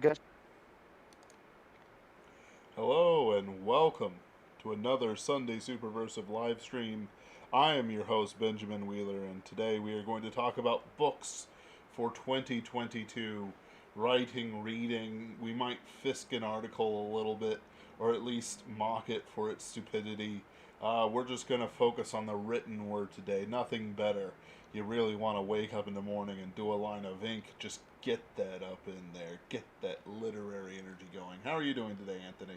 Good. Hello and welcome to another Sunday Superversive live stream. I am your host, Benjamin Wheeler, and today we are going to talk about books for 2022. Writing, reading. We might fisk an article a little bit, or at least mock it for its stupidity. We're just going to focus on the written word today. Nothing better. You really want to wake up in the morning and do a line of ink. Just get that up in there. Get that literary energy going. How are you doing today, Anthony?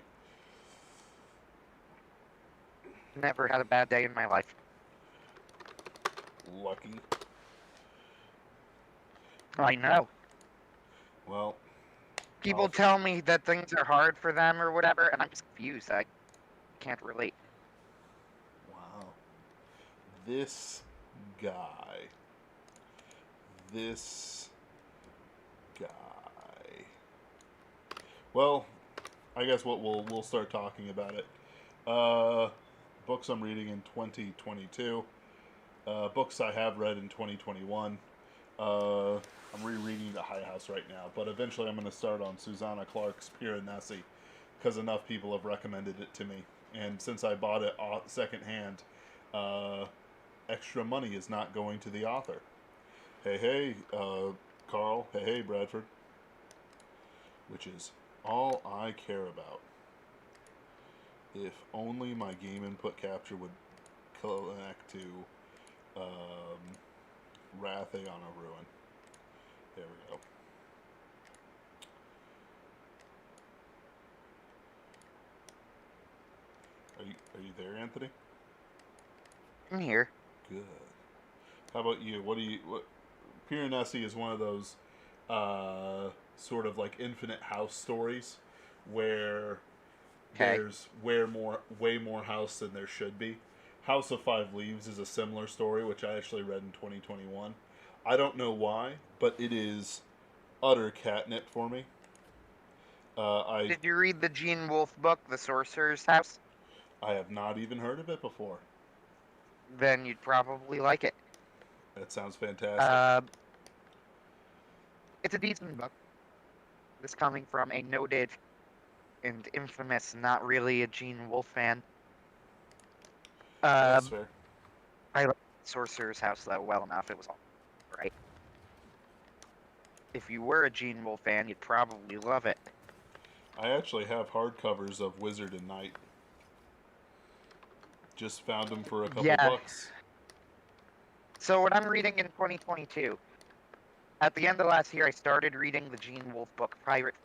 Never had a bad day in my life. Lucky. I know. Well, People I'll. tell me that things are hard for them or whatever, and I'm just confused. I can't relate. Wow. This guy. This guy. Well, I guess we'll start talking about it. Uh, Books I'm reading in 2022. Books I have read in 2021. I'm rereading The High House right now, but eventually I'm going to start on Susanna Clark's Piranesi because enough people have recommended it to me. And since I bought it secondhand, uh, extra money is not going to the author. Hey, hey, Carl. Hey, hey, Bradford. Which is all I care about. If only my game input capture would connect to Wrath on a Ruin. There we go. Are you there, Anthony? I'm here. Good. How about you? What Piranesi is one of those sort of like infinite house stories where Okay. there's way more house than there should be. House of Five Leaves is a similar story, which I actually read in 2021. I don't know why, but it is utter catnip for me. I Did you read the Gene Wolfe book, The Sorcerer's House? I have not even heard of it before. Then you'd probably like it. That sounds fantastic. Uh, it's a decent book. This coming from a noted and infamous, not really a Gene Wolfe fan. That's Uh, fair. I like Sorcerer's House though well enough. It was all right. If you were a Gene Wolfe fan, you'd probably love it. I actually have hardcovers of Wizard and Knight. Just found them for a couple Yeah. bucks. So what I'm reading in 2022, at the end of last year, I started reading the Gene Wolfe book Pirate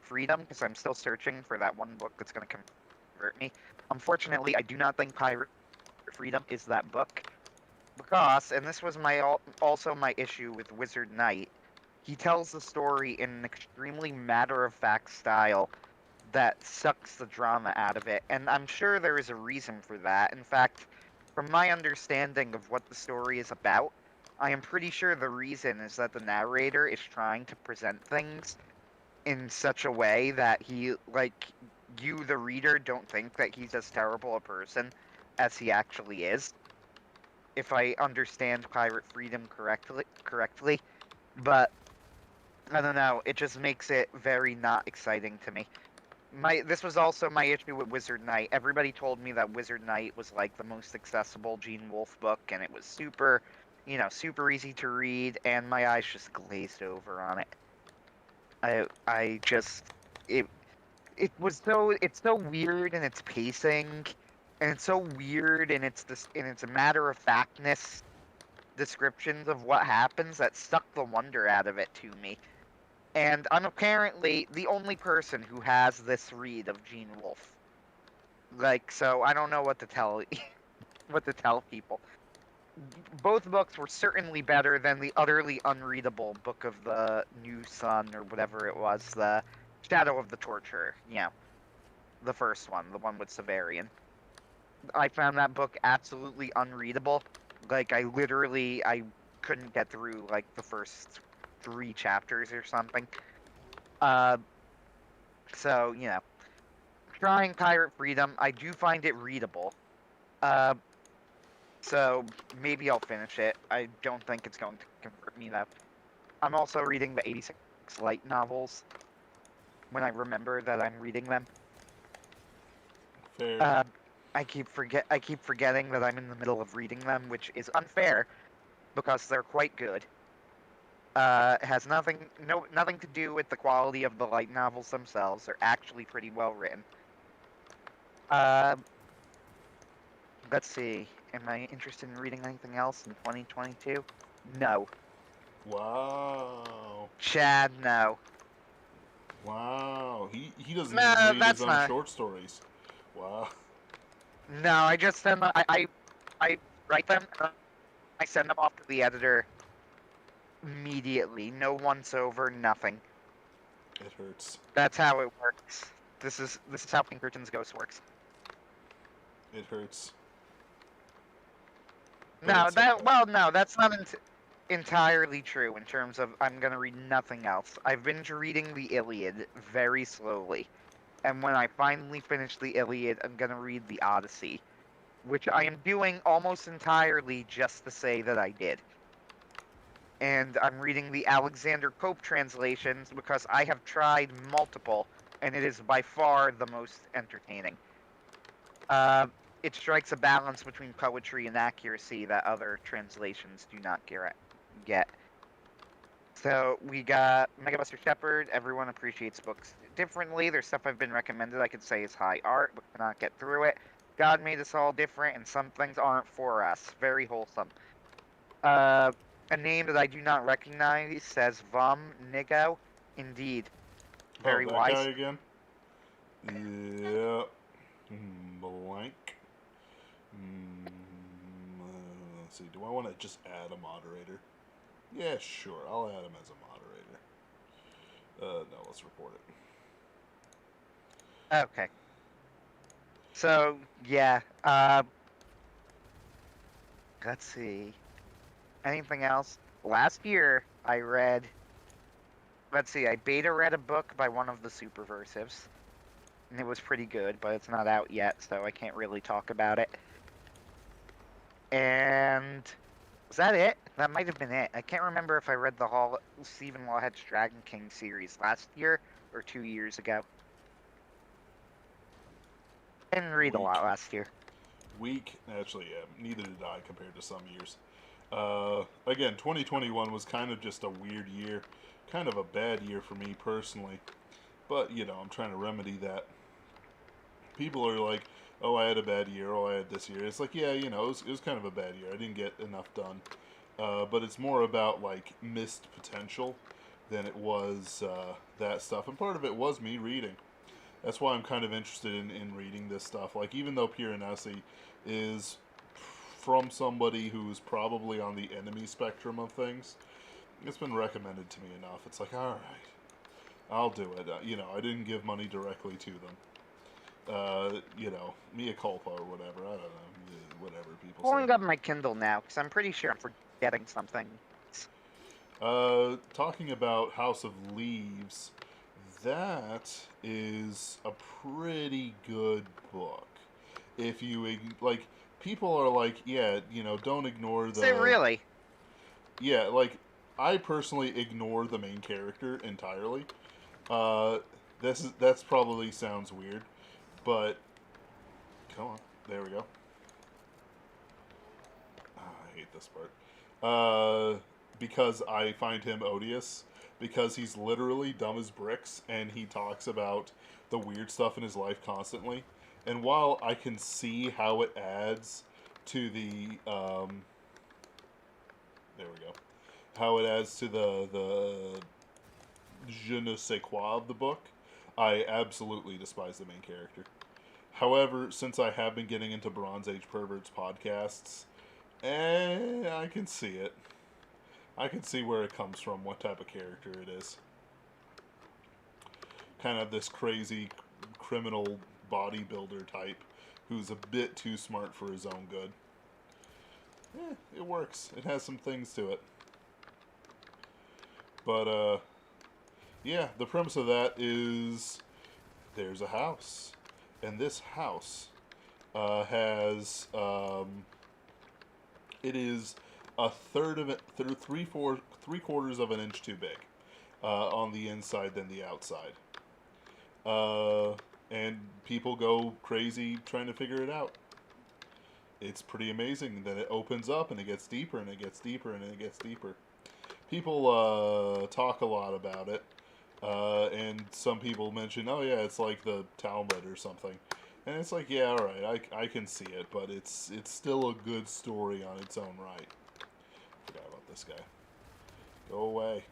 Freedom because I'm still searching for that one book that's going to convert me. Unfortunately, I do not think Pirate Freedom is that book because, and this was also my issue with Wizard Knight, he tells the story in an extremely matter-of-fact style that sucks the drama out of it, and I'm sure there is a reason for that. In fact, from my understanding of what the story is about, I am pretty sure the reason is that the narrator is trying to present things in such a way that you, the reader, don't think that he's as terrible a person as he actually is. If I understand Pirate Freedom correctly, but I don't know, it just makes it very not exciting to me. This was also my issue with Wizard Knight. Everybody told me that Wizard Knight was like the most accessible Gene Wolfe book, and it was super, super easy to read, and my eyes just glazed over on it. I just it it's so weird in its pacing, and it's so weird in its matter of factness descriptions of what happens that suck the wonder out of it to me. And I'm apparently the only person who has this read of Gene Wolfe. Like, so I don't know what to tell what to tell people. Both books were certainly better than the utterly unreadable Book of the New Sun or whatever it was, the Shadow of the Torturer. Yeah, the first one, the one with Severian. I found that book absolutely unreadable. Like, I couldn't get through like the first three chapters or something. Uh, so trying Pirate Freedom, I do find it readable. Uh, so maybe I'll finish it. I don't think it's going to convert me though. I'm also reading the 86 light novels. when I remember that I'm reading them. Fair. Uh, I keep forgetting that I'm in the middle of reading them, which is unfair because they're quite good. Has nothing to do with the quality of the light novels themselves. They're actually pretty well written. Uh, let's see. Am I interested in reading anything else in 2022? No. Wow. Chad, no. Wow. He doesn't even No, read his that's own not. short stories. Wow. No, I just send them. I write them. And I send them off to the editor immediately. No once over, nothing. It hurts. That's how it works. This is how Pinkerton's Ghost works. It hurts. But No, it's okay. no, that's not entirely true in terms of I'm gonna read nothing else. I've been reading the Iliad very slowly, and when I finally finish the Iliad, I'm gonna read the Odyssey, which I am doing almost entirely just to say that I did. And I'm reading the Alexander Pope translations because I have tried multiple, and it is by far the most entertaining. Uh, it strikes a balance between poetry and accuracy that other translations do not get. So we got Megabuster Shepherd. Everyone appreciates books differently. There's stuff I've been recommended I could say is high art, but cannot get through it. God made us all different, and some things aren't for us. Very wholesome. Uh, a name that I do not recognize says Vom Nigo. Indeed, Oh, very that guy wise. again? Yeah. Blank. Let's see. Do I want to just add a moderator? Yeah, sure. I'll add him as a moderator. No, let's report it. Okay. So yeah. Let's see. Anything else? Last year I read. Let's see. I beta read a book by one of the Superversives, and it was pretty good, but it's not out yet, so I can't really talk about it. And was that it? That might have been it. I can't remember if I read the Stephen Lawhead's Dragon King series last year or 2 years ago. I didn't read a Weak. lot last year. Weak. Actually, yeah. Neither did I compared to some years. Again, 2021 was kind of just a weird year. Kind of a bad year for me personally. But, I'm trying to remedy that. People are like, oh, I had a bad year. Oh, I had this year. It's like, yeah, it was kind of a bad year. I didn't get enough done. But it's more about, like, missed potential than it was that stuff. And part of it was me reading. That's why I'm kind of interested in reading this stuff. Like, even though Piranesi is from somebody who's probably on the enemy spectrum of things, it's been recommended to me enough. It's like, all right, I'll do it. I didn't give money directly to them. Mea culpa or whatever. I don't know. Whatever people say. Pulling up my Kindle now because I'm pretty sure I'm forgetting something. Talking about House of Leaves, that is a pretty good book. If you like, people are like, yeah, don't ignore Is it the. really? Yeah, like, I personally ignore the main character entirely. Uh, that's probably sounds weird, but come on, there we go. I hate this part. Because I find him odious. Because he's literally dumb as bricks, and he talks about the weird stuff in his life constantly. And while I can see how it adds to the there we go, how it adds to the je ne sais quoi of the book, I absolutely despise the main character. However, since I have been getting into Bronze Age Perverts podcasts, I can see it. I can see where it comes from, what type of character it is. Kind of this crazy criminal bodybuilder type who's a bit too smart for his own good. It works. It has some things to it. But, yeah, the premise of that is there's a house. And this house has, it is a third of it, three quarters of an inch too big on the inside than the outside. and people go crazy trying to figure it out. It's pretty amazing that it opens up and it gets deeper and it gets deeper and it gets deeper. People talk a lot about it, and some people mention, "Oh yeah, it's like the Talmud or something," and it's like, yeah, all right, I can see it, but it's still a good story on its own right. Forgot about this guy. Go away.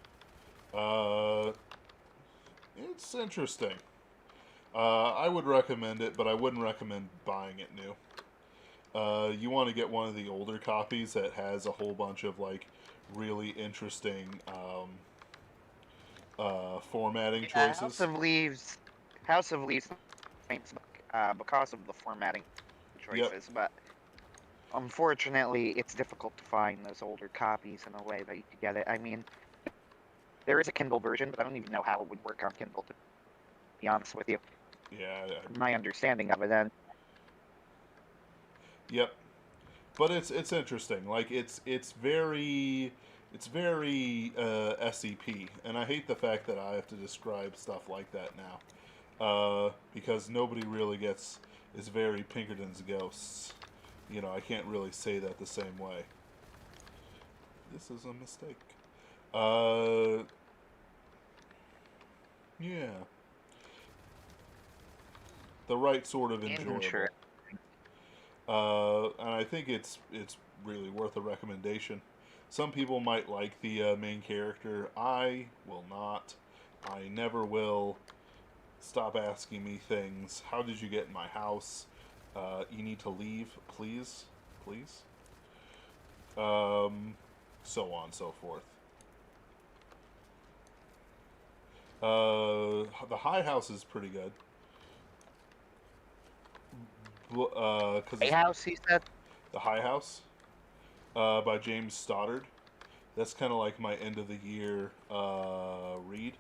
Uh, it's interesting. I would recommend it, but I wouldn't recommend buying it new. You want to get one of the older copies that has a whole bunch of like really interesting formatting Yeah, House choices. of Leaves. House of Leaves, famous book, because of the formatting Yep. choices, but unfortunately, it's difficult to find those older copies in a way that you could get it. I mean, there is a Kindle version, but I don't even know how it would work on Kindle, to be honest with you. Yeah. From my understanding of it, then. Yep. But it's interesting. Like it's very SCP, and I hate the fact that I have to describe stuff like that now, because nobody really gets is very Pinkerton's ghosts. You know, I can't really say that the same way. This is a mistake. Yeah, the right sort of enjoyable. Interesting. And I think it's really worth a recommendation. Some people might like the main character. I will not. I never will. Stop asking me things. How did you get in my house? You need to leave, please, please. So on and so forth. The High House is pretty good. Because A it's House, he said. the High House by James Stoddard. That's kind of like my end of the year read.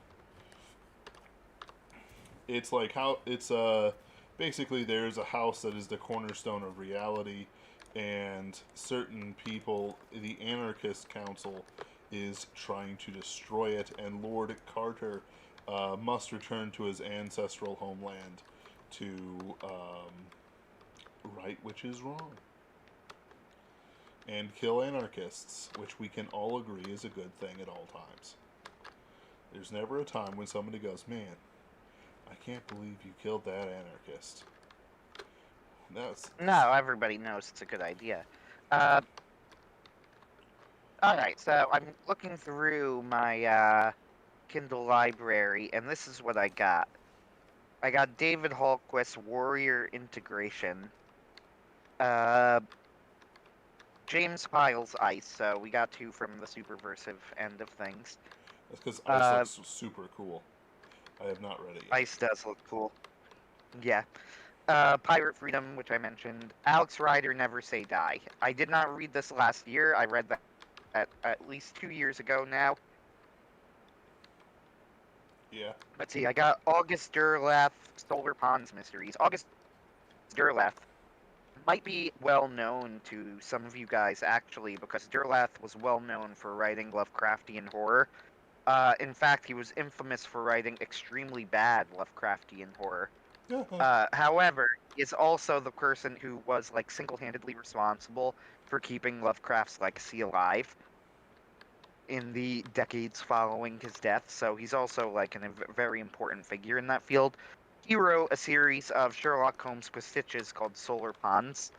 It's like how it's basically there's a house that is the cornerstone of reality, and certain people, the anarchist council, is trying to destroy it, and Lord Carter must return to his ancestral homeland to right which is wrong and kill anarchists, which we can all agree is a good thing at all times. There's never a time when somebody goes, man, I can't believe you killed that anarchist. That's No, everybody knows it's a good idea. Uh, all right, so I'm looking through my Kindle Library, and this is what I got. I got David Hallquist's Warrior Integration. Uh, James Pyle's Ice. So we got two from the Superversive end of things. because Ice Uh, looks super cool. I have not read it yet. Ice does look cool. Yeah. Pirate Freedom, which I mentioned. Alex Rider, Never Say Die. I did not read this last year. I read that at least 2 years ago now. Yeah. Let's see, I got August Derleth, Solar Ponds Mysteries. August Derleth might be well known to some of you guys, actually, because Derleth was well known for writing Lovecraftian horror. In fact, he was infamous for writing extremely bad Lovecraftian horror. However, he is also the person who was like single-handedly responsible for keeping Lovecraft's legacy alive in the decades following his death. So he's also like a very important figure in that field. He wrote a series of Sherlock Holmes pastiches called Solar Ponds.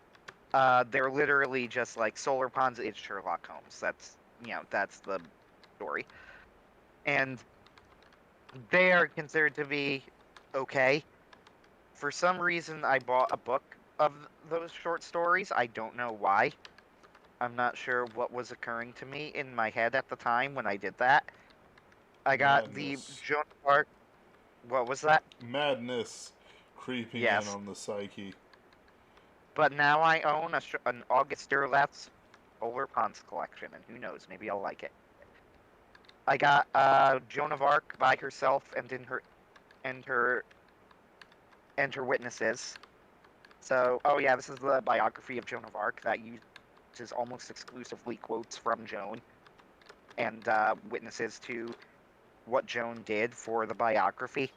They're literally just like Solar Ponds is Sherlock Holmes. That's the story, and they are considered to be okay. For some reason, I bought a book of those short stories. I don't know why. I'm not sure what was occurring to me in my head at the time when I did that. I got the Madness. Joan of Arc. What was that? Madness creeping in Yes. on the psyche. But now I own an August Derleth's Solar Ponds collection, and who knows, maybe I'll like it. I got Joan of Arc by herself and her and her witnesses. So, oh yeah, this is the biography of Joan of Arc that uses almost exclusively quotes from Joan and witnesses to what Joan did for the biography.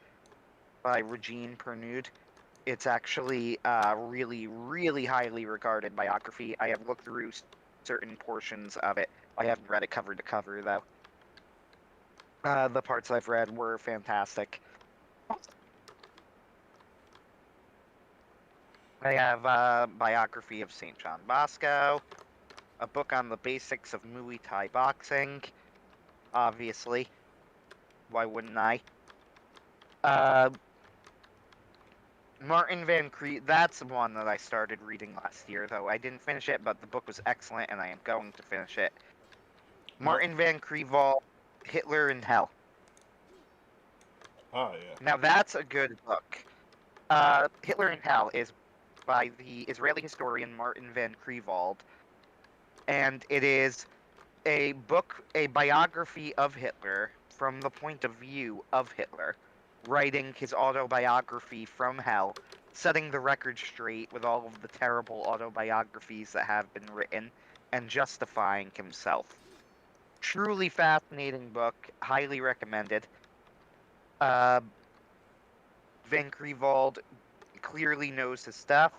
by Regine Pernude. It's actually really, really highly regarded biography. I have looked through certain portions of it. I haven't read it cover to cover, though. The parts I've read were fantastic. I have a biography of St. John Bosco, a book on the basics of Muay Thai boxing, obviously. Why wouldn't I? Martin Van Cree, that's one that I started reading last year, though. I didn't finish it, but the book was excellent, and I am going to finish it. Martin Van Creevall, Hitler in Hell. Ah, yeah. Now, that's a good book. Hitler in Hell is by the Israeli historian Martin Van Creevald, and it is a book, a biography of Hitler from the point of view of Hitler, writing his autobiography from hell, setting the record straight with all of the terrible autobiographies that have been written, and justifying himself. Truly fascinating book, highly recommended. Van Creevald clearly knows his stuff.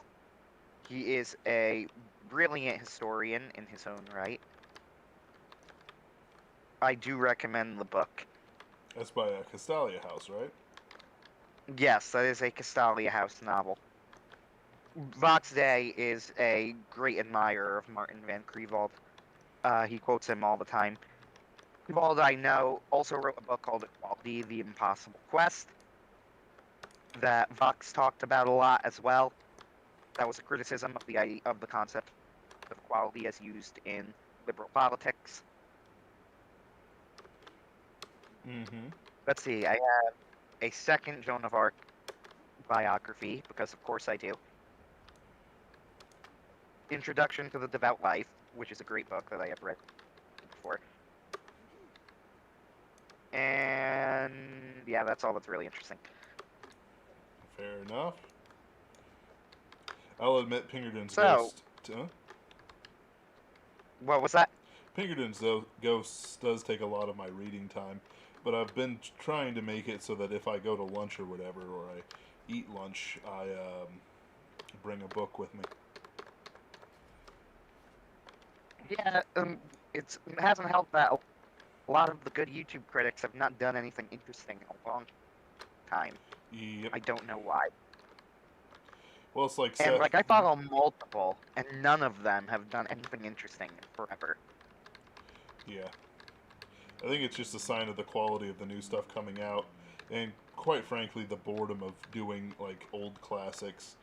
He is a brilliant historian in his own right. I do recommend the book. That's by Castalia House, right? Yes, that is a Castalia House novel. Vox Day is a great admirer of Martin Van Creevald. He quotes him all the time. Creevald, I know, also wrote a book called Equality, The Impossible Quest, that Vox talked about a lot as well. That was a criticism of the concept of equality as used in liberal politics. Mm-hmm. Let's see, I have a second Joan of Arc biography, because of course I do. Introduction to the Devout Life, which is a great book that I have read before. And yeah, that's all that's really interesting. Fair enough. I'll admit Pinkerton's So, Ghost. Huh? what was that? Pinkerton's Ghost does take a lot of my reading time, but I've been trying to make it so that if I go to lunch or whatever, or I eat lunch, I bring a book with me. Yeah, it hasn't helped that a lot of the good YouTube critics have not done anything interesting in a long time. Yep. I don't know why. Well, it's like And Seth. like I follow multiple, and none of them have done anything interesting in forever. Yeah. I think it's just a sign of the quality of the new stuff coming out, and quite frankly, the boredom of doing like old classics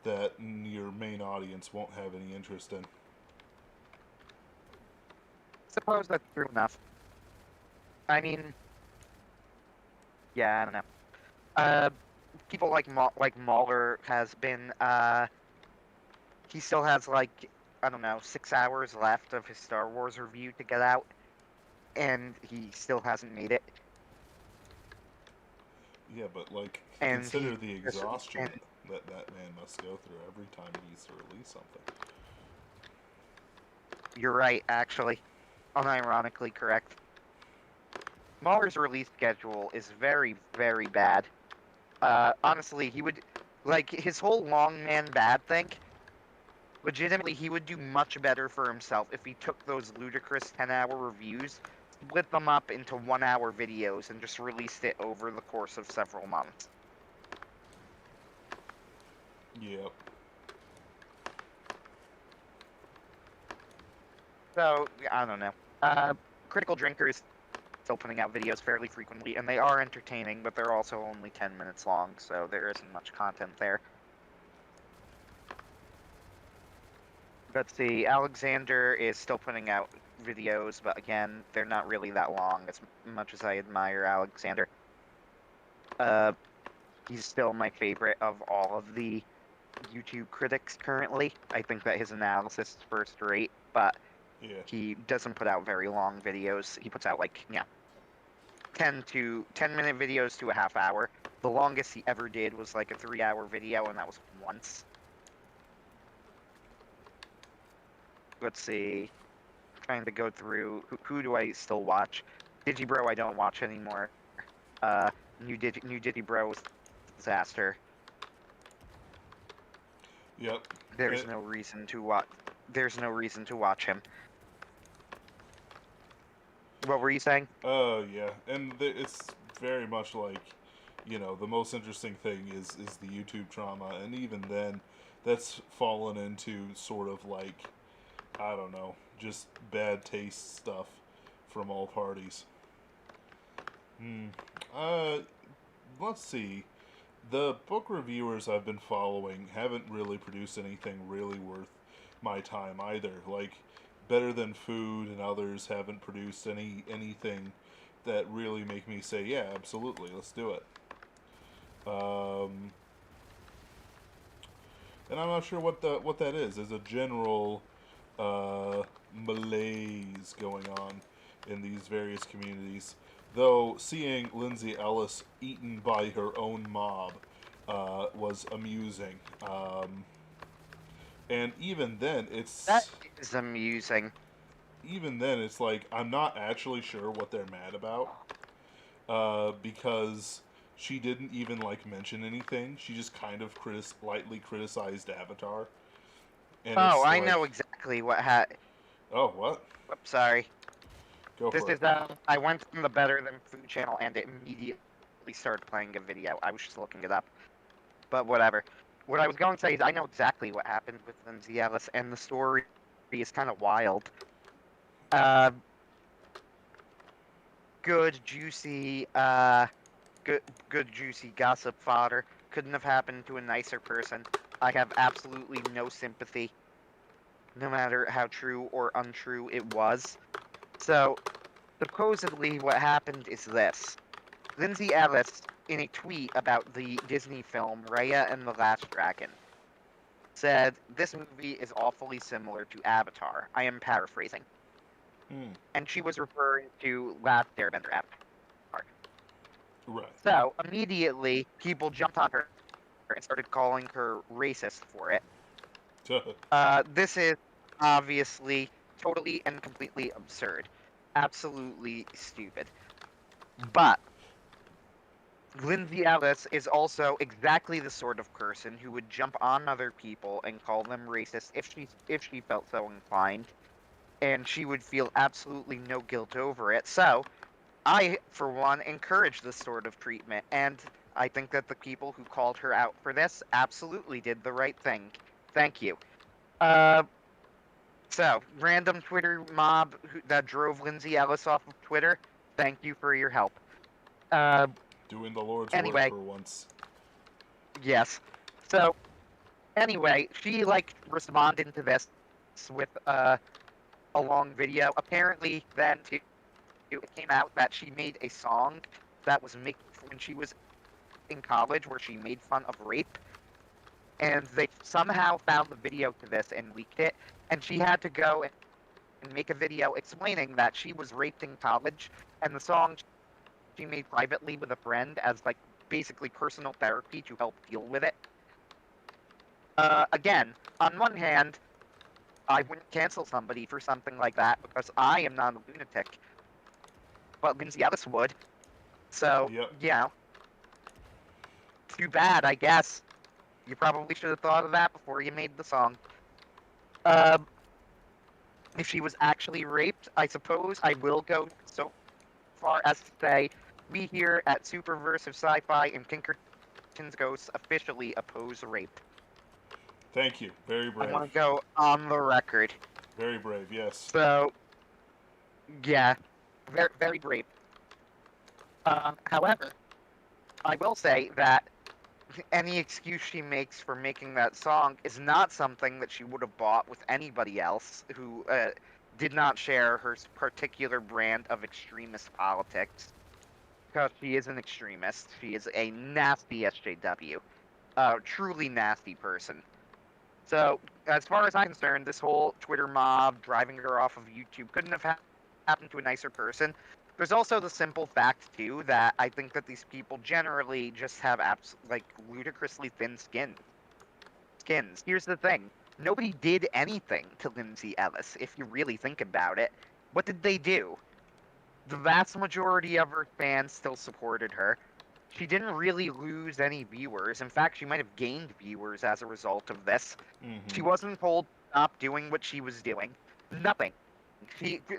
that your main audience won't have any interest in. Suppose that's true enough. I mean, yeah, I don't know. People like Mahler has been. He still has like, I don't know, 6 hours left of his Star Wars review to get out, and he still hasn't made it. Yeah, but like, And consider the exhaustion and that man must go through every time he needs to release something. you're right, actually, unironically correct. Mahler's release schedule is very, very bad. Honestly, he would like his whole long man bad thing. Legitimately, he would do much better for himself if he took those ludicrous 10-hour reviews, split them up into 1-hour videos, and just released it over the course of several months. Yep. So, I don't know. Critical Drinkers still putting out videos fairly frequently, and they are entertaining, but they're also only 10 minutes long, so there isn't much content there. Let's see, Alexander is still putting out videos, but again, they're not really that long, as much as I admire Alexander. He's still my favorite of all of the YouTube critics currently. I think that his analysis is first rate, but Yeah. he doesn't put out very long videos. He puts out like, 10-minute videos to a half hour. The longest he ever did was like a 3-hour video, and that was once. Let's see. Trying to go through who do I still watch? Digibro I don't watch anymore. New Digibro was disaster. Yep. There's no reason to watch. There's no reason to watch him. What were you saying? Oh yeah, and it's very much like, the most interesting thing is the YouTube trauma, and even then, that's fallen into sort of like, I don't know, just bad taste stuff from all parties. Hmm. Uh, let's see. The book reviewers I've been following haven't really produced anything really worth my time either. Like, Better Than Food and others haven't produced anything that really make me say, yeah, absolutely, let's do it. Um, and I'm not sure what that is. There's a general malaise going on in these various communities. Though seeing Lindsay Ellis eaten by her own mob was amusing. And That is amusing. even then it's like I'm not actually sure what they're mad about because she didn't even like mention anything. She just kind of lightly criticized Avatar, and Oh, it's I like, know exactly what oh, what? Oops, sorry. Go This for is it. I went from the Better Than Food channel and it immediately started playing a video. I was just looking it up. But whatever. What I was going to say is I know exactly what happened with Lindsay Ellis, and the story is kind of wild. Uh, good, juicy, good, juicy gossip fodder. Couldn't have happened to a nicer person. I have absolutely no sympathy, no matter how true or untrue it was. So, supposedly what happened is this. Lindsay Ellis, in a tweet about the Disney film Raya and the Last Dragon, said, "This movie is awfully similar to Avatar." I am paraphrasing. Hmm. And she was referring to Last Airbender Avatar. Right. So, immediately, people jumped on her and started calling her racist for it. This is obviously totally and completely absurd. Absolutely stupid. But Lindsay Ellis is also exactly the sort of person who would jump on other people and call them racist if she felt so inclined, and she would feel absolutely no guilt over it. So, I, for one, encourage this sort of treatment, and I think that the people who called her out for this absolutely did the right thing. Thank you. Uh, so, random Twitter mob that drove Lindsay Ellis off of Twitter, thank you for your help. Uh, Doing the Lord's work anyway, for once. yes. So, anyway, she, responded to this with, a long video. Apparently, then, too, it came out that she made a song that was made when she was in college where she made fun of rape, and they somehow found the video to this and leaked it, and she had to go and make a video explaining that she was raped in college, and the song she made privately with a friend as, basically personal therapy to help deal with it. Again, on one hand, I wouldn't cancel somebody for something like that because I am not a lunatic, but Lindsay Ellis would. So, Yep. yeah, too bad, I guess. You probably should have thought of that before you made the song. If she was actually raped, I suppose I will go so far as to say we here at Superversive Sci-Fi and Pinkerton's Ghosts officially oppose rape. Thank you. Very I brave. want to go on the record. Very brave, yes. So, yeah, very, very brave. However, I will say that any excuse she makes for making that song is not something that she would have bought with anybody else who did not share her particular brand of extremist politics. Because she is an extremist. She is a nasty SJW. Truly nasty person. So, as far as I'm concerned, this whole Twitter mob driving her off of YouTube couldn't have happened to a nicer person. There's also the simple fact, too, that I think that these people generally just have ludicrously thin skins. Here's the thing. Nobody did anything to Lindsay Ellis, if you really think about it. What did they do? The vast majority of her fans still supported her. she didn't really lose any viewers. In fact, she might have gained viewers as a result of this. She Mm-hmm. wasn't told to stop doing what she was doing. Nothing.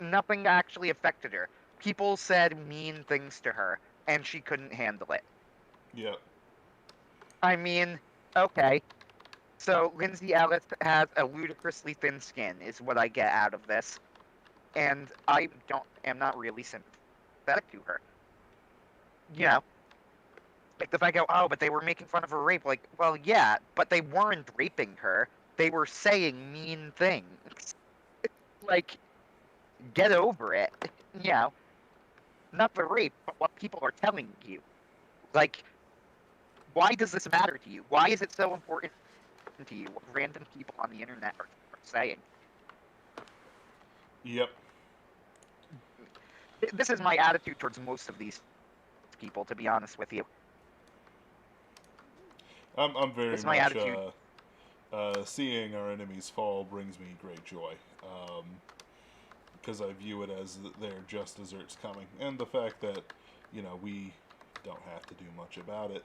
Nothing actually affected her. People said mean things to her, and she couldn't handle it. Yep. I mean, okay. So Lindsay Ellis has a ludicrously thin skin, is what I get out of this, and I am not really sympathetic to her. You know, like if I go, oh, but they were making fun of her rape, like, well, yeah, but they weren't raping her. They were saying mean things. Like, get over it. You know, not the rape, but what people are telling you. Like, why does this matter to you? Why is it so important to you what random people on the internet are saying? Yep. This is my attitude towards most of these people, to be honest with you. I'm very This is my much attitude. seeing our enemies fall brings me great joy. Because I view it as their just desserts coming, and the fact that we don't have to do much about it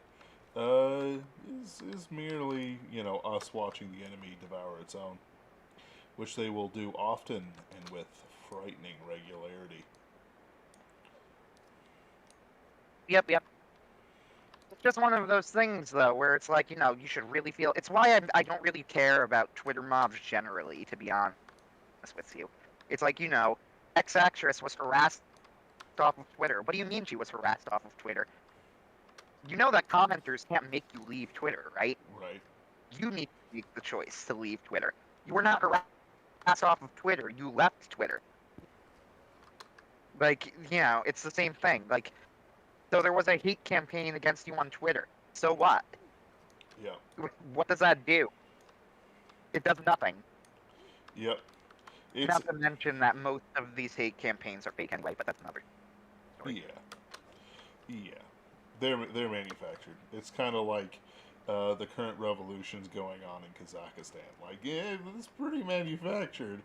is merely us watching the enemy devour its own, which they will do often and with frightening regularity. Yep. It's just one of those things, though, where it's like, you should really feel. It's why I don't really care about Twitter mobs generally, to be honest with you. It's like, X actress was harassed off of Twitter. What do you mean she was harassed off of Twitter? You know that commenters can't make you leave Twitter, right? Right. You need to make the choice to leave Twitter. You were not harassed off of Twitter. You left Twitter. Like, it's the same thing. Like, so there was a hate campaign against you on Twitter. So what? Yeah. What does that do? It does nothing. Yep. It's Not to mention that most of these hate campaigns are fake anyway, but that's another story. yeah. Yeah. They're manufactured. It's kind of like the current revolutions going on in Kazakhstan. Like, yeah, it's pretty manufactured.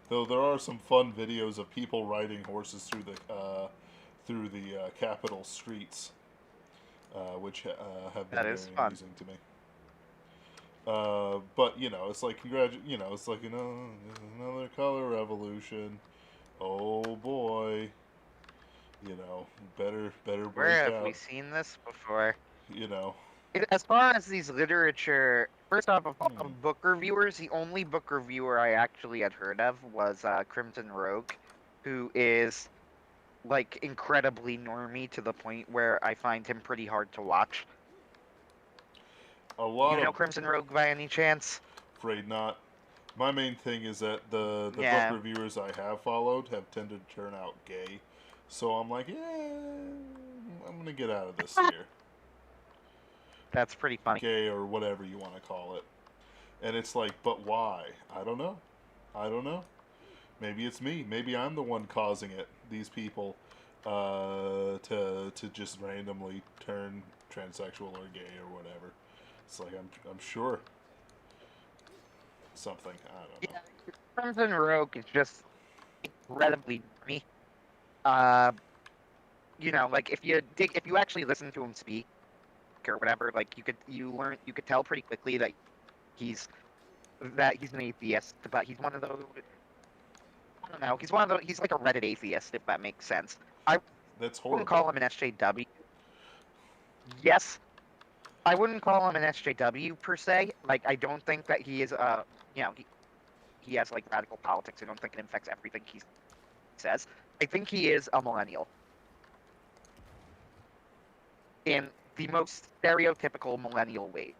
Though there are some fun videos of people riding horses through the capital streets, which have been That very is fun. amusing to me. But it's like it's like another color revolution. Oh boy, better Where break have we out. seen this before? You know, As far as these literature, first off, hmm. of book reviewers, the only book reviewer I actually had heard of was Crimson Rogue, who is like incredibly normie to the point where I find him pretty hard to watch. A Do lot you of know Crimson Rogue by any chance? afraid not. My main thing is that the book Yeah, reviewers I have followed have tended to turn out gay, so I'm like, yeah, I'm gonna get out of this sphere, that's pretty funny. gay or whatever you want to call it. And it's like, but why? I don't know. I don't know. Maybe it's me. Maybe I'm the one causing it. These people to just randomly turn transsexual or gay or whatever. It's like I'm sure something. I don't know. Yeah, Crimson Rogue is just incredibly normie. Uh, like if you actually listen to him speak or whatever, like you could tell pretty quickly that he's he's an atheist, but he's one of those. I don't know. He's like a Reddit atheist, if that makes sense. I That's wouldn't horrible. call him an SJW. Yes, I wouldn't call him an SJW per se. Like, I don't think that he is he has like radical politics. I don't think it affects everything he says. I think he is a millennial in the most stereotypical millennial ways.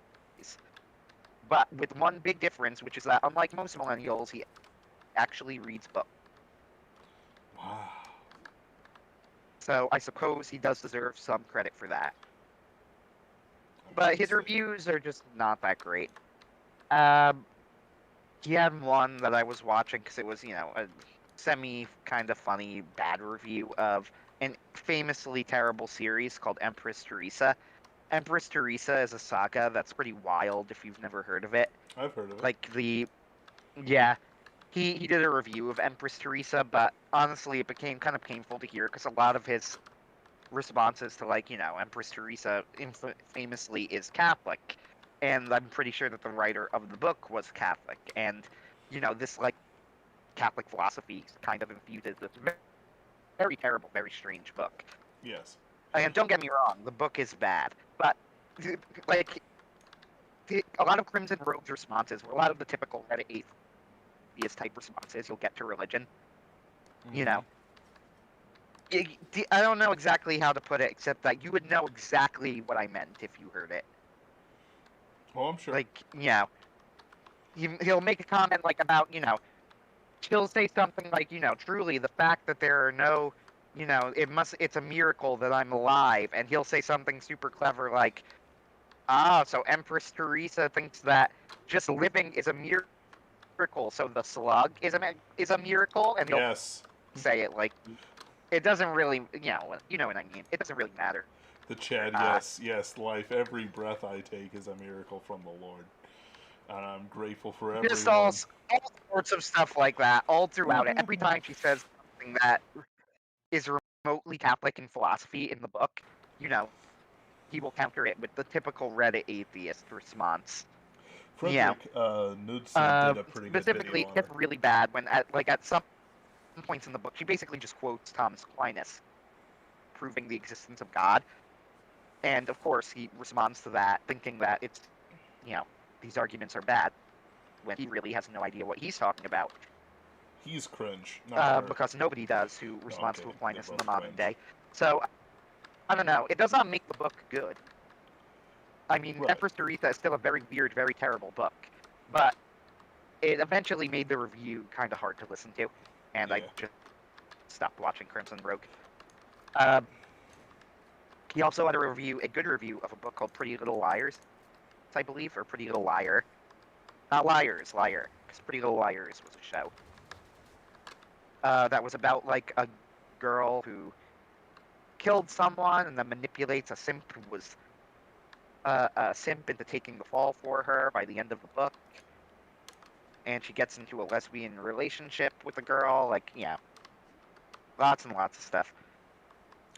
But with one big difference, which is that unlike most millennials, he actually reads books. Wow. So I suppose he does deserve some credit for that. I But guess his so. reviews are just not that great. Um, he had one that I was watching because it was, a semi kind of funny bad review of an famously terrible series called Empress Teresa. Empress Teresa is a saga that's pretty wild if you've never heard of it. I've heard of it. Like yeah, he did a review of Empress Teresa, but honestly, it became kind of painful to hear because a lot of his responses to, like, Empress Teresa famously is Catholic, and I'm pretty sure that the writer of the book was Catholic, and this like Catholic philosophy kind of infuses this very terrible, very strange book. Yes. And don't get me wrong, the book is bad, but like a lot of Crimson Rogue's responses were a lot of the typical Reddit atheist type responses you'll get to religion. Mhm. I don't know exactly how to put it, except that you would know exactly what I meant if you heard it. Oh, I'm sure. Like, he'll make a comment like about, she'll say something like, truly the fact that there are no, it's a miracle that I'm alive, and he'll say something super clever like, so Empress Teresa thinks that just living is a miracle, so the slug is a miracle, and he'll Yes. say it like, it doesn't really, you know what I mean. It doesn't really matter. The Chad, yes, life. Every breath I take is a miracle from the Lord. And I'm grateful for Just all everyone. sorts of stuff like that, all throughout it. Every time she says something that is remotely Catholic in philosophy in the book, he will counter it with the typical Reddit atheist response. Frederick Knudsen did a pretty good Specifically, video it on gets her. really bad when, at some points in the book, she basically just quotes Thomas Aquinas, proving the existence of God. And of course, he responds to that, thinking that it's, these arguments are bad, when he really has no idea what he's talking about. He's cringe, not her. Because nobody does who No, I'm responds to kidding. They're Aquinas in the both modern cringe. day. So, I don't know. It does not make the book good. I mean, Right. Empress Aretha is still a very weird, very terrible book, but it eventually made the review kind of hard to listen to, and I Yeah. just stopped watching Crimson Rogue. Uh, he also had a good review of a book called Pretty Little Liars, I believe, or Pretty Little Liar. Not Liars, Liar, because Pretty Little Liars was a show. That was about, like, a girl who killed someone and then manipulates a simp who was a simp into taking the fall for her by the end of the book. And she gets into a lesbian relationship with a girl. Like, lots and lots of stuff.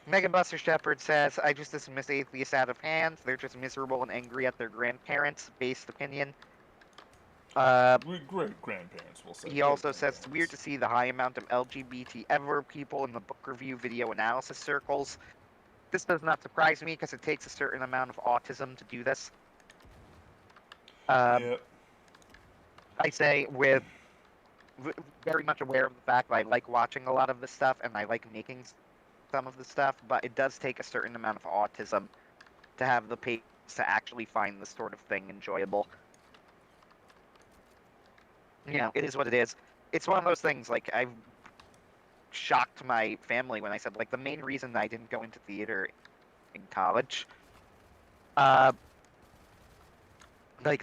Megan Buster Shepard says, I just dismiss atheists out of hand. They're just miserable and angry at their grandparents. Based opinion. Great grandparents will say. He Great also says, it's weird grandparents. to see the high amount of LGBT ever people in the book review video analysis circles. This does not surprise me because it takes a certain amount of autism to do this. Yep. I say with very much aware of the fact that I like watching a lot of this stuff and I like making some of the stuff, but it does take a certain amount of autism to have the patience to actually find this sort of thing enjoyable. It is what it is. It's one of those things, like, I've shocked my family when I said, like, the main reason I didn't go into theater in college, like,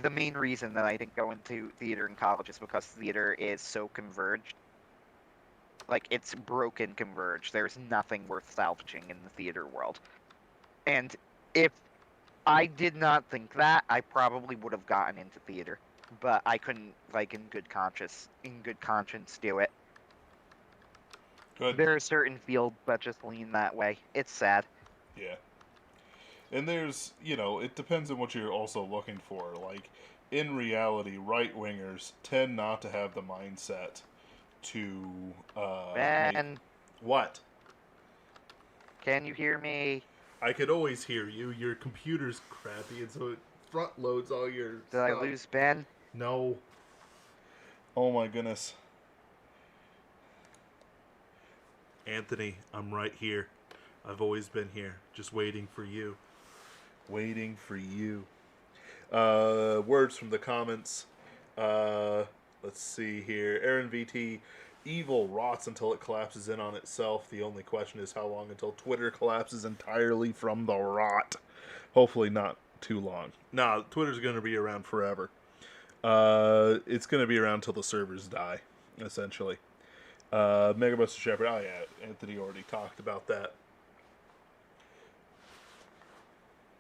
the main reason that I didn't go into theater in college is because theater is so converged. Like, it's broken converged. There's nothing worth salvaging in the theater world. And if I did not think that, I probably would have gotten into theater. But I couldn't, like, in good conscience do it. Good. There are certain fields that just lean that way. It's sad. Yeah. And there's, it depends on what you're also looking for. Like, in reality, right wingers tend not to have the mindset to make. Ben, What? can you hear me? I could always hear you. Your computer's crappy, and so it front loads all your Did I stuff. lose Ben? No. Oh my goodness. Anthony, I'm right here. I've always been here, just waiting for you. Waiting for you. Words from the comments. Let's see here. Aaron VT. Evil rots until it collapses in on itself. The only question is how long until Twitter collapses entirely from the rot. Hopefully not too long. Nah, Twitter's going to be around forever. It's going to be around till the servers die, essentially. Megabuster Shepherd. Oh yeah, Anthony already talked about that.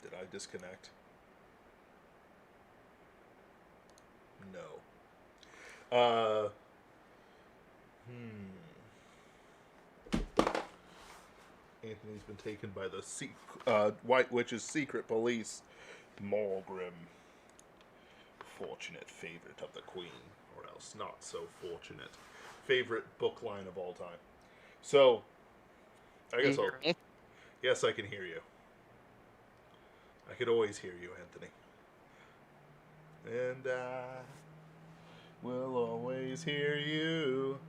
Did I disconnect? No. Anthony's been taken by the White Witch's secret police. Morgrim, fortunate favorite of the Queen, or else not so fortunate. Favorite book line of all time. So, I guess You I'll. hear me? Yes, I can hear you. I could always hear you, Anthony. And I will always hear you.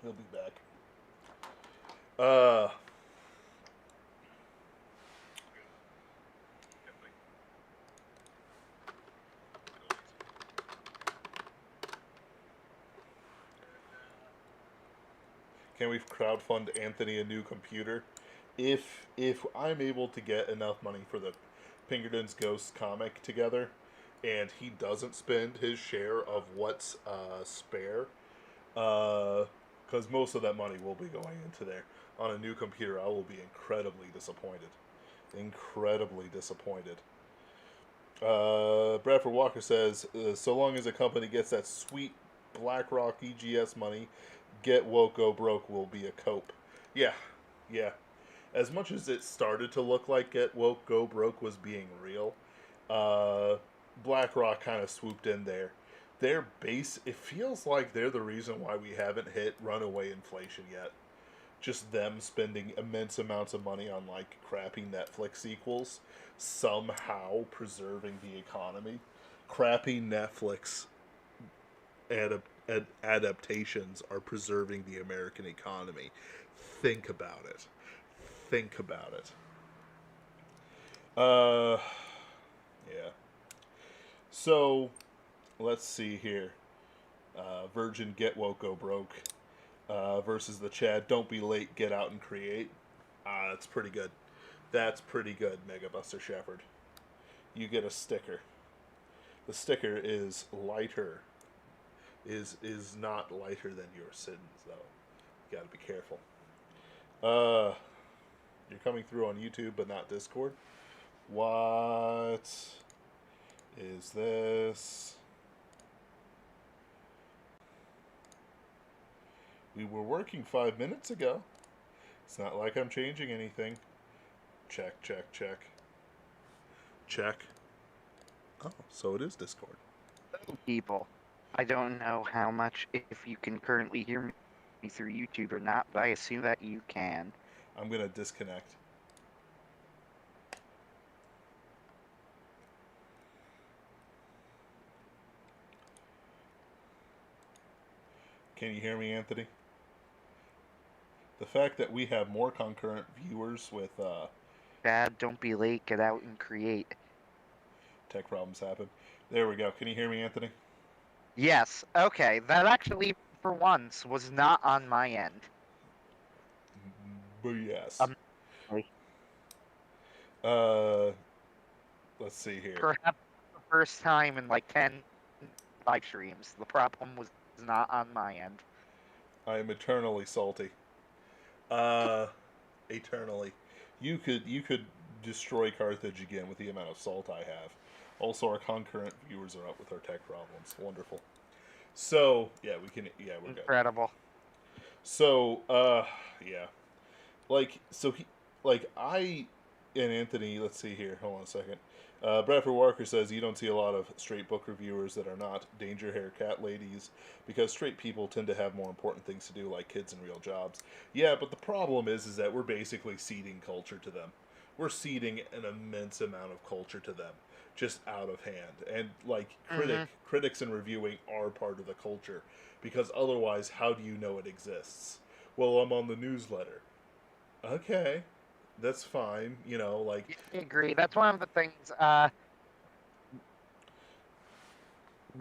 He'll be back. Can we crowdfund Anthony a new computer? If I'm able to get enough money for the Pinkerton's Ghost comic together, and he doesn't spend his share of what's spare, because most of that money will be going into there. On a new computer, I will be incredibly disappointed. Incredibly disappointed. Bradford Walker says, so long as a company gets that sweet BlackRock EGS money, get woke, go broke will be a cope. Yeah, yeah. As much as it started to look like get woke, go broke was being real, BlackRock kind of swooped in there. Their base, it feels like they're the reason why we haven't hit runaway inflation yet. Just them spending immense amounts of money on like crappy Netflix sequels, somehow preserving the economy. Crappy Netflix adaptations are preserving the American economy. Think about it. Think about it. Yeah. So, let's see here. Virgin Get Woke Go Broke versus the Chad Don't Be Late, Get Out and Create. That's pretty good. That's pretty good, Mega Buster Shepherd. You get a sticker. The sticker is lighter. Is not lighter than your sins, though. You gotta be careful. You're coming through on YouTube, but not Discord. What is this? We were working 5 minutes ago. It's not like I'm changing anything. Check, check, check. Check. Oh, so it is Discord. People. I don't know how much, if you can currently hear me through YouTube or not, but I assume that you can. I'm going to disconnect. Can you hear me, Anthony? The fact that we have more concurrent viewers with Dad, don't be late, get out and create. tech problems happen. There we go. Can you hear me, Anthony? Yes, okay, that actually, for once, was not on my end. But yes. Really. Let's see here. Perhaps the first time in like 10 live streams, the problem was not on my end. I am eternally salty. Eternally. You could destroy Carthage again with the amount of salt I have. Also, our concurrent viewers are up with our tech problems. Wonderful. So, yeah, we can. Yeah, we're good. Incredible. So, yeah. I and Anthony, let's see here. Hold on a second. Bradford Walker says you don't see a lot of straight book reviewers that are not danger hair cat ladies because straight people tend to have more important things to do, like kids and real jobs. Yeah, but the problem is that we're basically ceding culture to them. We're ceding an immense amount of culture to them, just out of hand. And like critics and reviewing are part of the culture, because otherwise, how do you know it exists? Well, I'm on the newsletter. Okay, that's fine. You know, like I agree. That's one of the things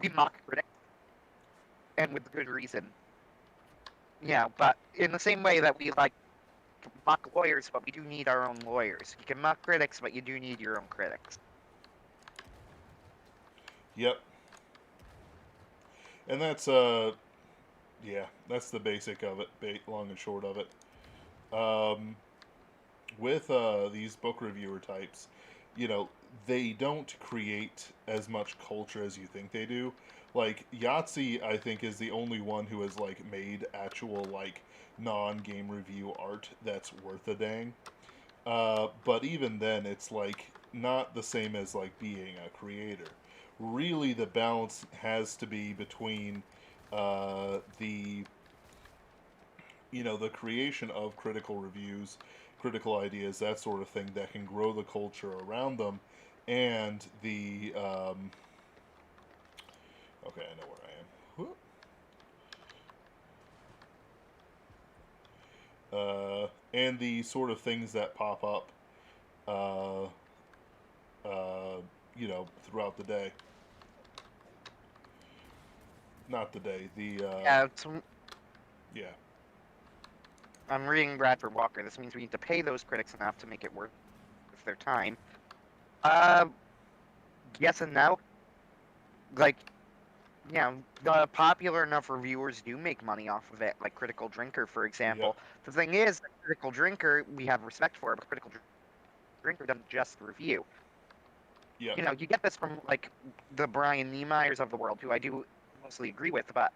we mock critics, and with good reason. Yeah, but in the same way that we like to mock lawyers, but we do need our own lawyers. You can mock critics, but you do need your own critics. Yep. And that's yeah, that's the basic of it, long and short of it. With these book reviewer types, you know, they don't create as much culture as you think they do, Like Yahtzee, I think is the only one who has like made actual like non-game review art that's worth a dang. But even then, it's like not the same as like being a creator. Really, the balance has to be between the the creation of critical reviews, critical ideas, that sort of thing that can grow the culture around them, and the okay, I know where I am. And the sort of things that pop up, uh, throughout the day. Not the day. Yeah, Yeah, I'm reading Bradford Walker. This means we need to pay those critics enough to make it worth their time. Uh, yes and no. Like, the popular enough reviewers do make money off of it, like Critical Drinker, for yeah, example. The thing is, Critical Drinker, we have respect for, but Critical Drinker doesn't just review. yeah, You get this from, like, the Brian Niemeyers of the world, who I do mostly agree with, but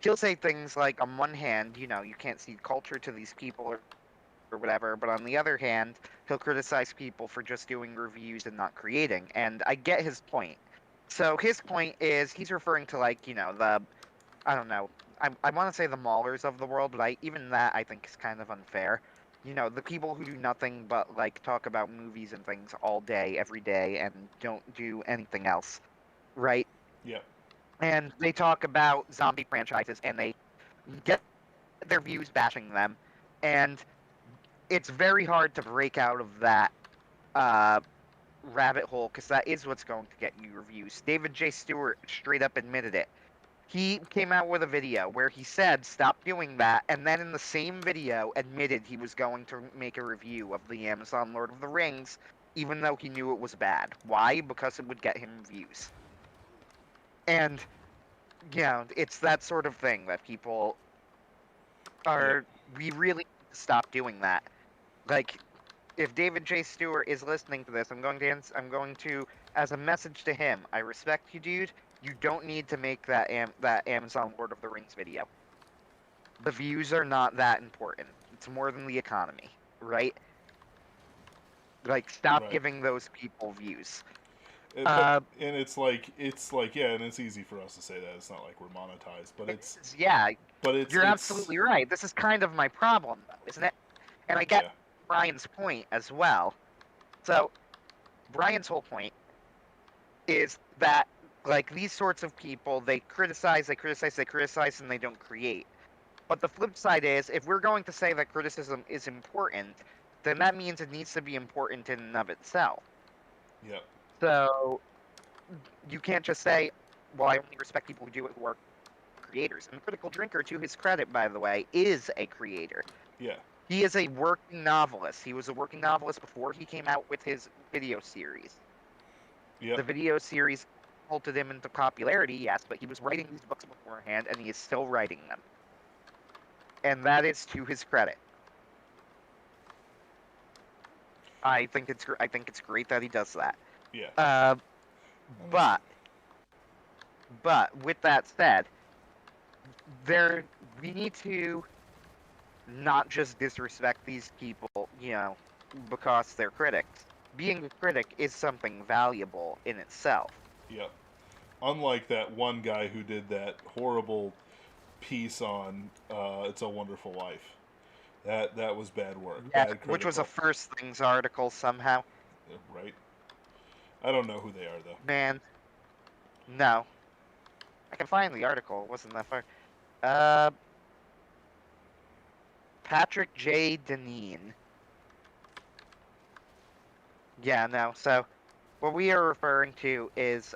he'll say things like, on one hand, you can't see culture to these people or whatever, but on the other hand, he'll criticize people for just doing reviews and not creating, and I get his point. So his point is he's referring to, like, I don't know, I want to say the Maulers of the world, but even that I think is kind of unfair. The people who do nothing but, like, talk about movies and things all day, every day, and don't do anything else, right? yeah, And they talk about zombie franchises, and they get their views bashing them, and it's very hard to break out of that uh, rabbit hole, because that is what's going to get you reviews. David J. Stewart straight up admitted it. He came out with a video where he said stop doing that, and then in the same video admitted he was going to make a review of the Amazon Lord of the Rings, even though he knew it was bad. Why? Because it would get him views. And it's that sort of thing that people yeah, are. We really need to stop doing that. Like, if David J. Stewart is listening to this, I'm going to, as a message to him, I respect you, dude. You don't need to make that Amazon Lord of the Rings video. The views are not that important. It's more than the economy, right? Like, stop right. giving those people views. But Uh, and it's like yeah, and it's easy for us to say that it's not like we're monetized, but it it's is, yeah, but it's you're it's absolutely right. This is kind of my problem, though, isn't it? And I get yeah, Brian's point as well. So, Brian's whole point is that, like, these sorts of people, they criticize, and they don't create. But the flip side is, if we're going to say that criticism is important, then that means it needs to be important in and of itself. yeah, So you can't just say, well, I only respect people who do it who are creators. And Critical Drinker, to his credit, by the way, is a creator. yeah, He is a working novelist. He was a working novelist before he came out with his video series. yeah. The video series halted him into popularity, yes, but he was writing these books beforehand, and he is still writing them. And that is to his credit. I think it's great that he does that. Yeah. Uh, but with that said, we need to not just disrespect these people, because they're critics. Being a critic is something valuable in itself. Yeah. Unlike that one guy who did that horrible piece on "It's a Wonderful Life," that was bad work, Yeah, bad which was a critical. First Things article somehow. Yeah, right? I don't know who they are though. Man, no. I can find the article. It wasn't that far. Uh, Patrick J. Deneen. Yeah, no. So, what we are referring to is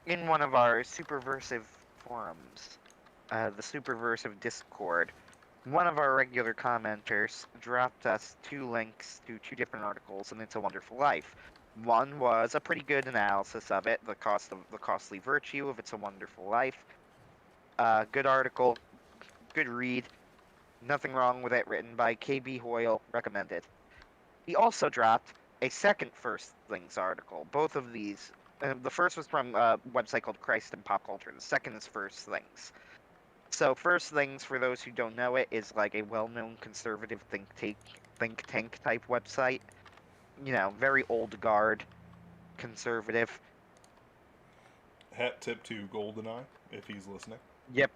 in one of our Superversive forums, the Superversive Discord, one of our regular commenters dropped us 2 links to 2 different articles in It's a Wonderful Life. One was a pretty good analysis of it, the costly virtue of It's a Wonderful Life. Good article, good read, nothing wrong with it, written by KB Hoyle, recommended. He also dropped a second First Things article. Both of these The first was from a website called Christ and Pop Culture. The second is First Things. So First Things, for those who don't know it, is like a well-known conservative think tank type website. You know, very old guard, conservative. Hat tip to Goldeneye, if he's listening. Yep.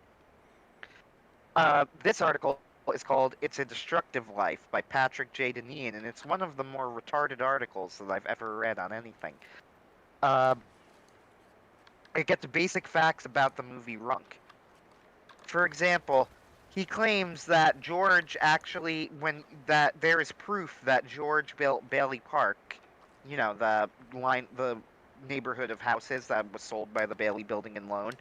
This article is called "It's a Destructive Life" by Patrick J. Deneen, and it's one of the more retarded articles that I've ever read on anything. It gets basic facts about the movie Runk. For example, he claims that George actually, that there is proof that George built Bailey Park, you know, the neighborhood of houses that was sold by the Bailey Building and Loan.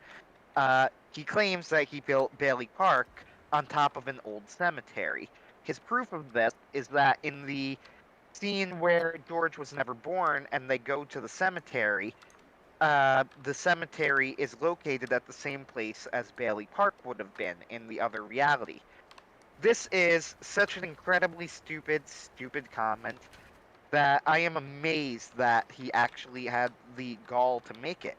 He claims that he built Bailey Park on top of an old cemetery. His proof of this is that in the scene where George was never born and they go to the cemetery is located at the same place as Bailey Park would have been in the other reality. This is such an incredibly stupid comment that I am amazed that he actually had the gall to make it.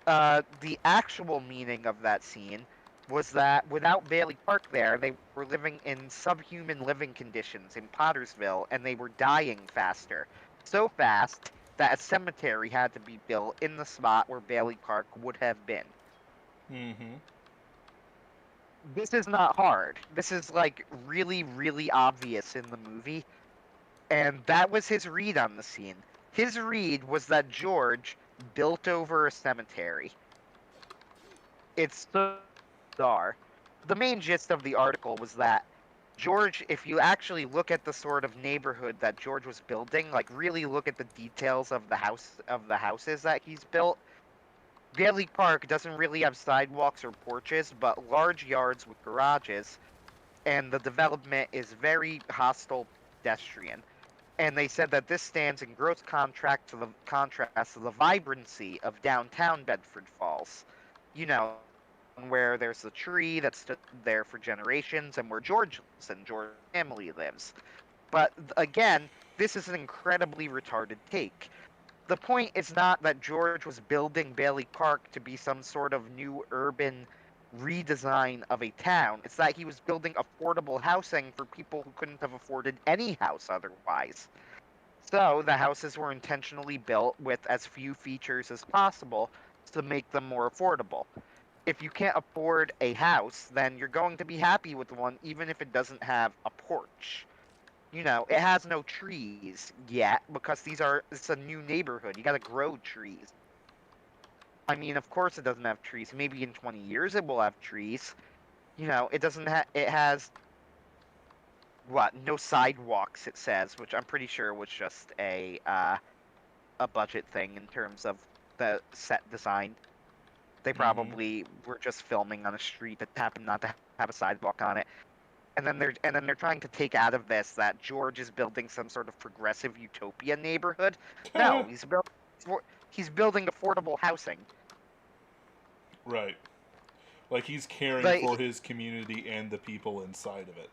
The actual meaning of that scene was that without Bailey Park there, they were living in subhuman living conditions in Pottersville, and they were dying faster. So fast that a cemetery had to be built in the spot where Bailey Park would have been. Mm-hmm. This is not hard. This is, like, really, really obvious in the movie. And that was his read on the scene. His read was that George built over a cemetery. It's so bizarre. The main gist of the article was that George, if you actually look at the sort of neighborhood that George was building, like really look at the details of the houses that he's built, Bailey Park doesn't really have sidewalks or porches, but large yards with garages, and the development is very hostile pedestrian. And they said that this stands in gross contrast to the vibrancy of downtown Bedford Falls. You know, where there's a tree that stood there for generations and where George lives and George's family lives. But again, this is an incredibly retarded take. The point is not that George was building Bailey Park to be some sort of new urban redesign of a town. It's that he was building affordable housing for people who couldn't have afforded any house otherwise. So the houses were intentionally built with as few features as possible to make them more affordable. If you can't afford a house, then you're going to be happy with one even if it doesn't have a porch. You know, it has no trees yet because it's a new neighborhood. You gotta grow trees. I mean, of course it doesn't have trees. Maybe in 20 years it will have trees. You know, it has what? No sidewalks, it says, which I'm pretty sure was just a budget thing in terms of the set design. They probably were just filming on a street that happened not to have a sidewalk on it. And then they're trying to take out of this that George is building some sort of progressive utopia neighborhood. No, he's building affordable housing. Right. Like he's caring Like, for his community and the people inside of it.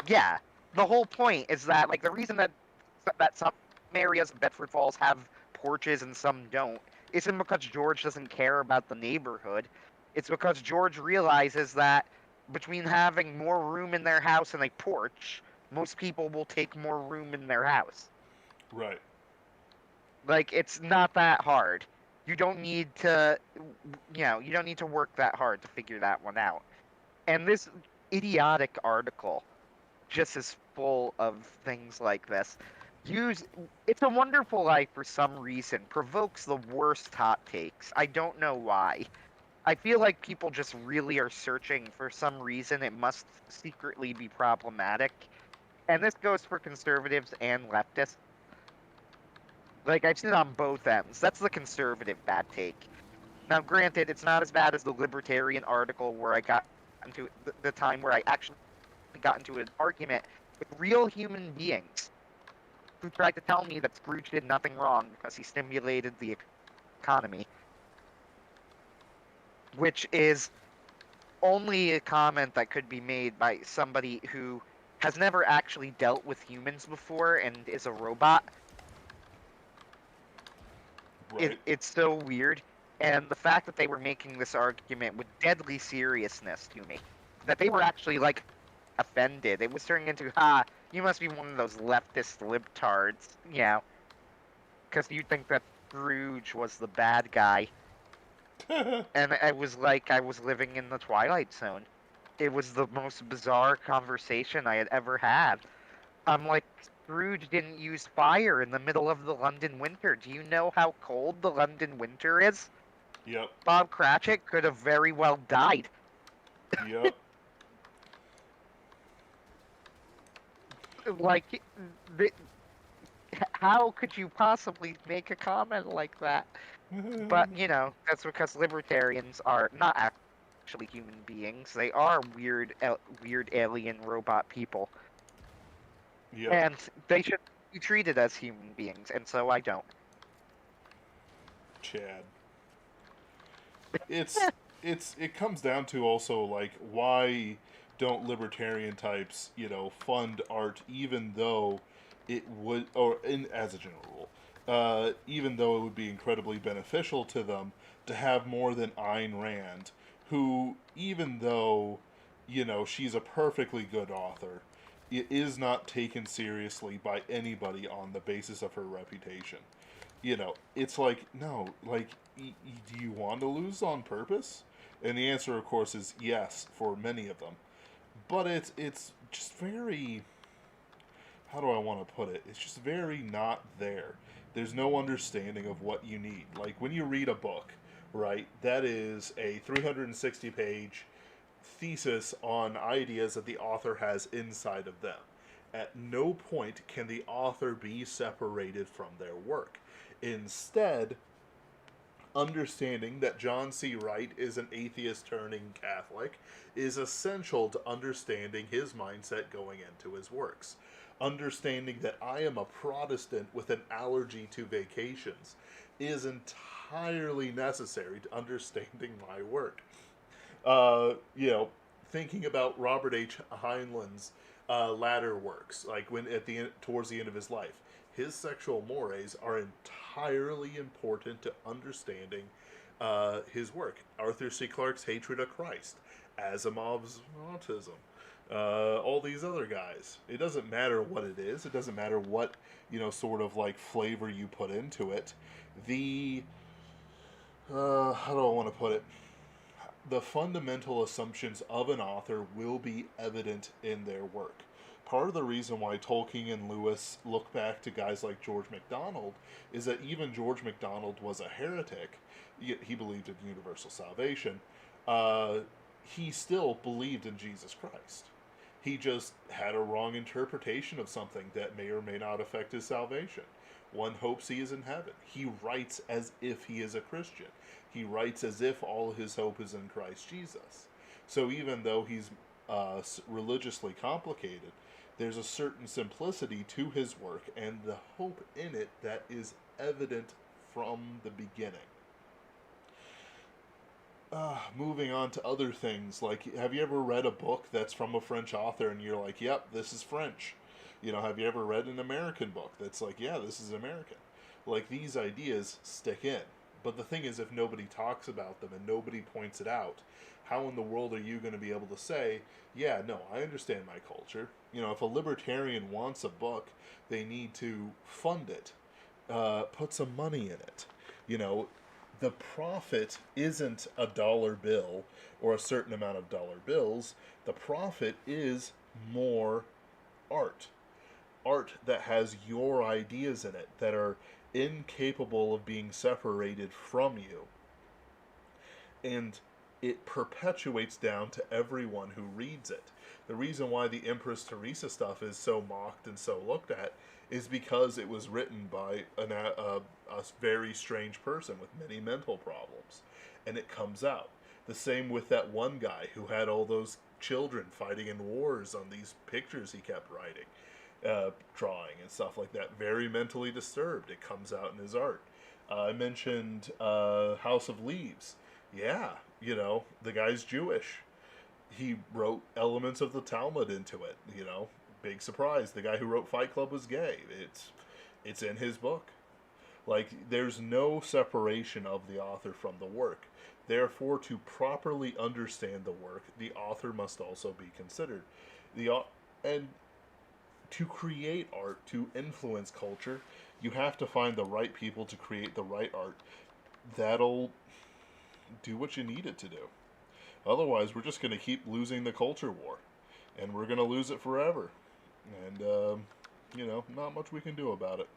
yeah, the whole point is that, like, the reason that some areas of Bedford Falls have porches and some don't isn't because George doesn't care about the neighborhood. It's because George realizes that between having more room in their house and a porch, most people will take more room in their house. Right. Like, it's not that hard. You don't need to, you don't need to work that hard to figure that one out. And this idiotic article just is full of things like this. It's a Wonderful Life for some reason provokes the worst hot takes. I don't know why. I feel like people just really are searching for some reason it must secretly be problematic. And this goes for conservatives and leftists. Like, I've seen it on both ends. That's the conservative bad take. Now, granted, it's not as bad as the libertarian article where I got into the time where I actually got into an argument with real human beings who tried to tell me that Scrooge did nothing wrong because he stimulated the economy, which is only a comment that could be made by somebody who has never actually dealt with humans before and is a robot. Right. It's so weird. And the fact that they were making this argument with deadly seriousness to me, that they were actually like offended. It was turning into, you must be one of those leftist libtards, because you think that Scrooge was the bad guy. And I was like, I was living in the Twilight Zone. It was the most bizarre conversation I had ever had. I'm like, Scrooge didn't use fire in the middle of the London winter. Do you know how cold the London winter is? Yep. Bob Cratchit could have very well died. Yep. Like, th- how could you possibly make a comment like that? But, that's because libertarians are not actually human beings. They are weird alien robot people. Yep. And they should be treated as human beings, and so I don't. Chad. It's it comes down to also like why don't libertarian types, fund art even though it would, or in as a general rule, even though it would be incredibly beneficial to them to have more than Ayn Rand, who, even though, she's a perfectly good author, it is not taken seriously by anybody on the basis of her reputation. It's like, no, like, do you want to lose on purpose? And the answer, of course, is yes for many of them. But it's just very, how do I want to put it? It's just very not there. There's no understanding of what you need. Like when you read a book, right? That is a 360 page thesis on ideas that the author has inside of them. At no point can the author be separated from their work. Instead, understanding that John C. Wright is an atheist turning Catholic is essential to understanding his mindset going into his works. Understanding that I am a Protestant with an allergy to vacations is entirely necessary to understanding my work. Thinking about Robert H. Heinlein's latter works, like when towards the end of his life, his sexual mores are entirely important to understanding his work. Arthur C. Clarke's hatred of Christ, Asimov's autism, all these other guys. It doesn't matter what it is. It doesn't matter what sort of like flavor you put into it. The how do I want to put it? The fundamental assumptions of an author will be evident in their work. Part of the reason why Tolkien and Lewis look back to guys like George MacDonald is that even George MacDonald was a heretic. He believed in universal salvation. He still believed in Jesus Christ. He just had a wrong interpretation of something that may or may not affect his salvation. One hopes he is in heaven. He writes as if he is a Christian. He writes as if all his hope is in Christ Jesus. So even though he's religiously complicated, there's a certain simplicity to his work and the hope in it that is evident from the beginning. Moving on to other things, like, have you ever read a book that's from a French author and you're like, yep, this is French? Have you ever read an American book that's like, yeah, this is American? Like, these ideas stick in. But the thing is, if nobody talks about them and nobody points it out, how in the world are you going to be able to say, yeah, no, I understand my culture? If a libertarian wants a book, they need to fund it, put some money in it. The profit isn't a dollar bill or a certain amount of dollar bills. The profit is more art. Art that has your ideas in it, that are incapable of being separated from you. And it perpetuates down to everyone who reads it. The reason why the Empress Teresa stuff is so mocked and so looked at is because it was written by a very strange person with many mental problems. And it comes out. The same with that one guy who had all those children fighting in wars on these pictures he kept writing, drawing and stuff like that. Very mentally disturbed. It comes out in his art. I mentioned House of Leaves. Yeah, the guy's Jewish. He wrote elements of the Talmud into it. Big surprise. The guy who wrote Fight Club was gay. It's in his book. Like, there's no separation of the author from the work. Therefore, to properly understand the work, the author must also be considered. And to create art, to influence culture, you have to find the right people to create the right art that'll do what you need it to do. Otherwise, we're just going to keep losing the culture war, and we're going to lose it forever. And, not much we can do about it.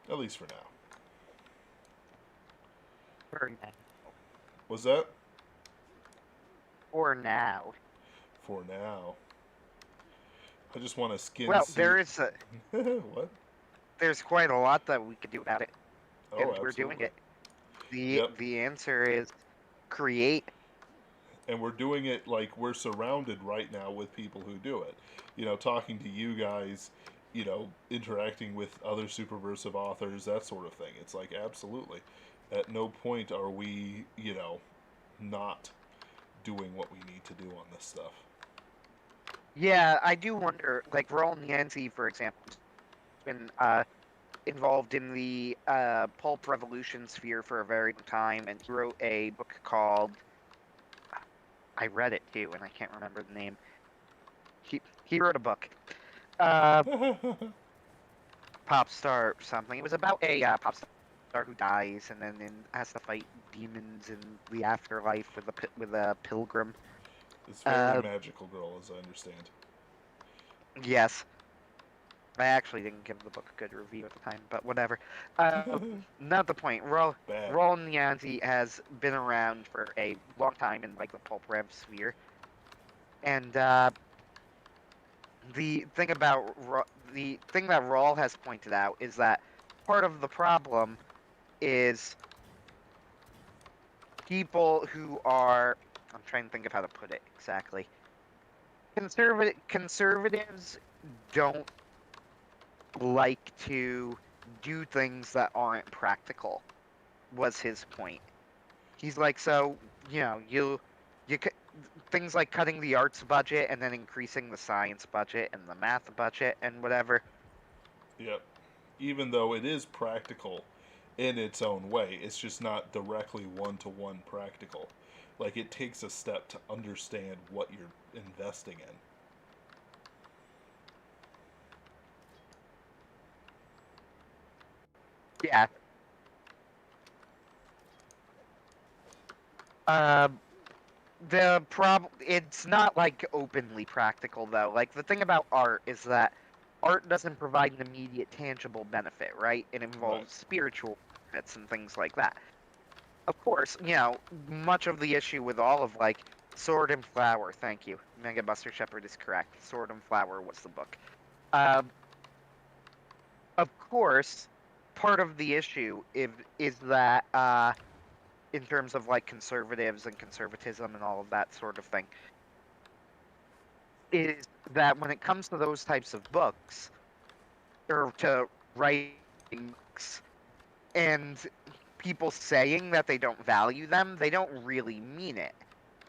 At least for now. For now. Was that? For now. For now. I just want to skin Well, suit. there is What? there's quite a lot that we could do about it, Oh, and absolutely. we're doing it. Yep. The answer is create. And we're doing it like we're surrounded right now with people who do it. Talking to you guys, interacting with other superversive authors, that sort of thing. It's like, absolutely. At no point are we, not doing what we need to do on this stuff. Yeah, I do wonder, like Roland Yancey, for example, has been involved in the pulp revolution sphere for a very long time, and he wrote a book called, I read it too, and I can't remember the name. He wrote a book, pop star something. It was about a pop star who dies and then has to fight demons in the afterlife with a pilgrim. It's very magical girl, as I understand. Yes. I actually didn't give the book a good review at the time, but whatever. Not the point. Roland Yancey has been around for a long time in like the pulp rev sphere, and the thing that Rawl has pointed out is that part of the problem is people who are, I'm trying to think of how to put it exactly. Conservatives don't like to do things that aren't practical, was his point. He's like, so, you things like cutting the arts budget and then increasing the science budget and the math budget and whatever. Yep. Even though it is practical in its own way, it's just not directly one-to-one practical. Like, it takes a step to understand what you're investing in. Yeah. It's not like openly practical though. Like the thing about art is that art doesn't provide an immediate tangible benefit, right? It involves spiritual benefits and things like that. Of course, much of the issue with all of like Sword and Flower, thank you. Mega Buster Shepherd is correct. Sword and Flower was the book. Of course, part of the issue is that in terms of like conservatives and conservatism and all of that sort of thing, is that when it comes to those types of books, or to writing books, and people saying that they don't value them, they don't really mean it,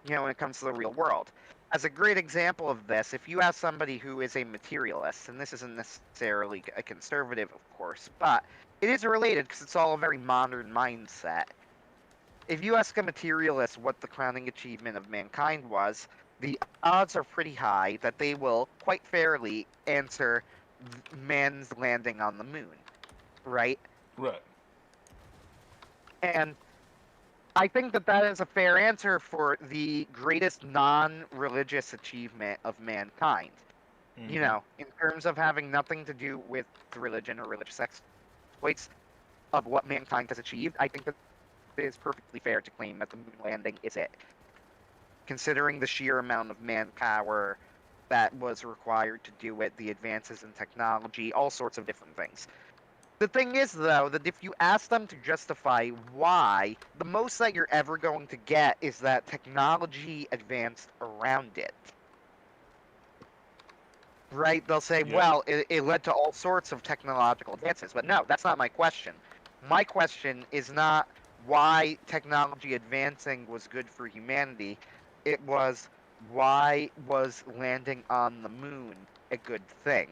when it comes to the real world. As a great example of this, if you ask somebody who is a materialist, and this isn't necessarily a conservative, of course, but it is related because it's all a very modern mindset. If you ask a materialist what the crowning achievement of mankind was, the odds are pretty high that they will quite fairly answer man's landing on the moon, right? Right. And I think that is a fair answer for the greatest non-religious achievement of mankind. Mm-hmm. In terms of having nothing to do with religion or religious exploits of what mankind has achieved, I think that it is perfectly fair to claim that the moon landing is it. Considering the sheer amount of manpower that was required to do it, the advances in technology, all sorts of different things. The thing is, though, that if you ask them to justify why, the most that you're ever going to get is that technology advanced around it. Right? They'll say, well, it led to all sorts of technological advances. But no, that's not my question. My question is not why technology advancing was good for humanity. It was, why was landing on the moon a good thing?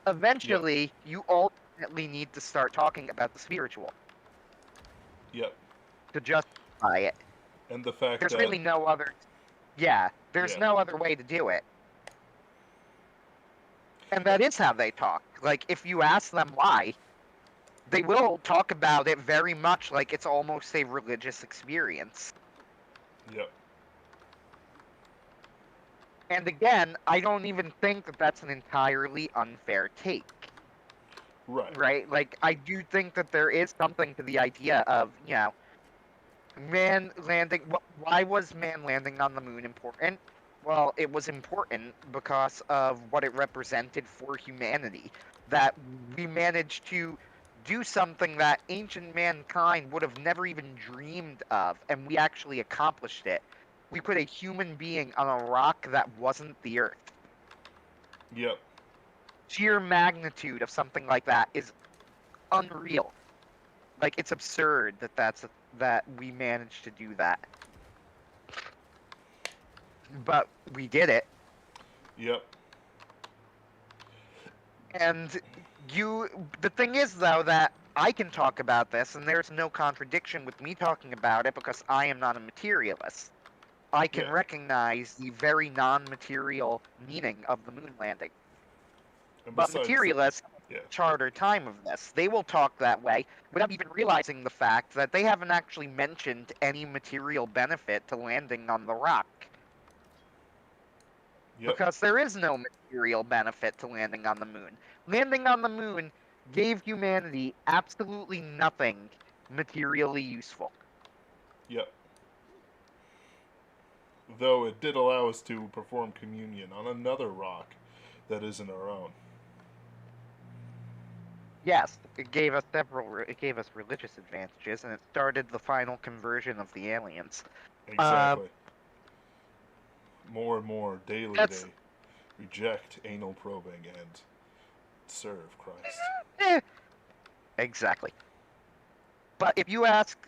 Eventually, you definitely need to start talking about the spiritual Yep. to justify it. And the fact There's that, really no other. Yeah, there's yeah, no other way to do it. And that is how they talk. Like, if you ask them why, they will talk about it very much like it's almost a religious experience. yep, And again, I don't even think that that's an entirely unfair take, right, right? Like, I do think that there is something to the idea of, man landing. Why was man landing on the moon important? Well, it was important because of what it represented for humanity. That we managed to do something that ancient mankind would have never even dreamed of, and we actually accomplished it. We put a human being on a rock that wasn't the Earth. yep, Sheer magnitude of something like that is unreal. Like, it's absurd that we managed to do that. But we did it. yep, And the thing is, though, that I can talk about this, and there's no contradiction with me talking about it because I am not a materialist. I can yeah. recognize the very non-material meaning of the moon landing. And But besides, materialists yeah, charter time of this. They will talk that way without even realizing the fact that they haven't actually mentioned any material benefit to landing on the rock. yep, Because there is no material benefit to landing on the moon. Landing on the moon gave humanity absolutely nothing materially useful. yep. Though it did allow us to perform communion on another rock that isn't our own. Yes, it gave us religious advantages, and it started the final conversion of the aliens. Uh, Exactly. More and more daily that's they reject anal probing and serve Christ. eh, exactly. But if you ask,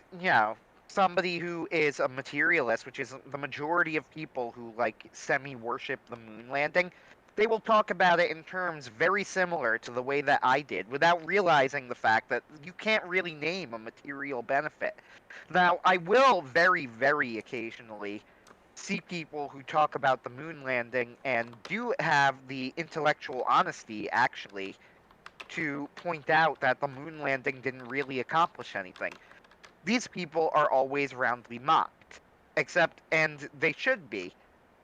somebody who is a materialist, which is the majority of people who like semi-worship the moon landing, they will talk about it in terms very similar to the way that I did, without realizing the fact that you can't really name a material benefit. Now, I will very, very occasionally see people who talk about the moon landing and do have the intellectual honesty, actually, to point out that the moon landing didn't really accomplish anything. These people are always roundly mocked, and they should be,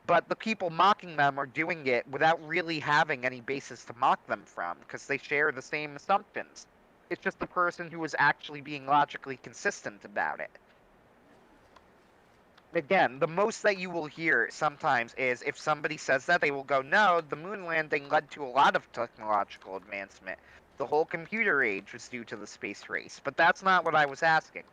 but the people mocking them are doing it without really having any basis to mock them from, because they share the same assumptions. It's just the person who is actually being logically consistent about it. Again, the most that you will hear sometimes is if somebody says that, they will go, no, the moon landing led to a lot of technological advancement. The whole computer age was due to the space race. But that's not what I was asking.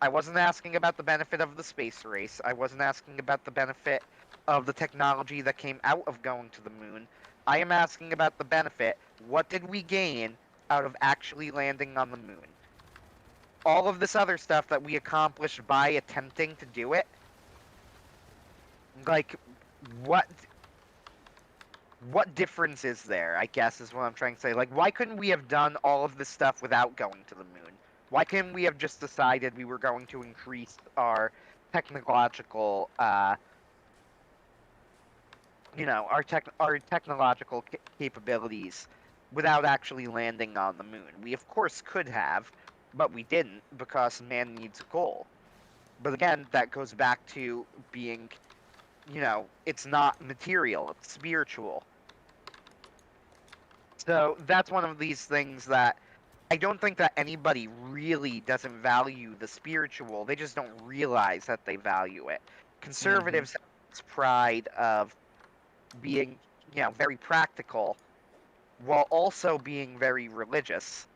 I wasn't asking about the benefit of the space race. I wasn't asking about the benefit of the technology that came out of going to the moon. I am asking about the benefit. What did we gain out of actually landing on the moon? All of this other stuff that we accomplished by attempting to do it, like, what difference is there, I guess, is what I'm trying to say. Like, why couldn't we have done all of this stuff without going to the moon? Why couldn't we have just decided we were going to increase our technological, our technological capabilities without actually landing on the moon? We, of course, could have, but we didn't because man needs a goal. But again, that goes back to being, it's not material, it's spiritual. So that's one of these things that I don't think that anybody really doesn't value the spiritual. They just don't realize that they value it. Mm-hmm. Conservatives have this pride of being, very practical while also being very religious.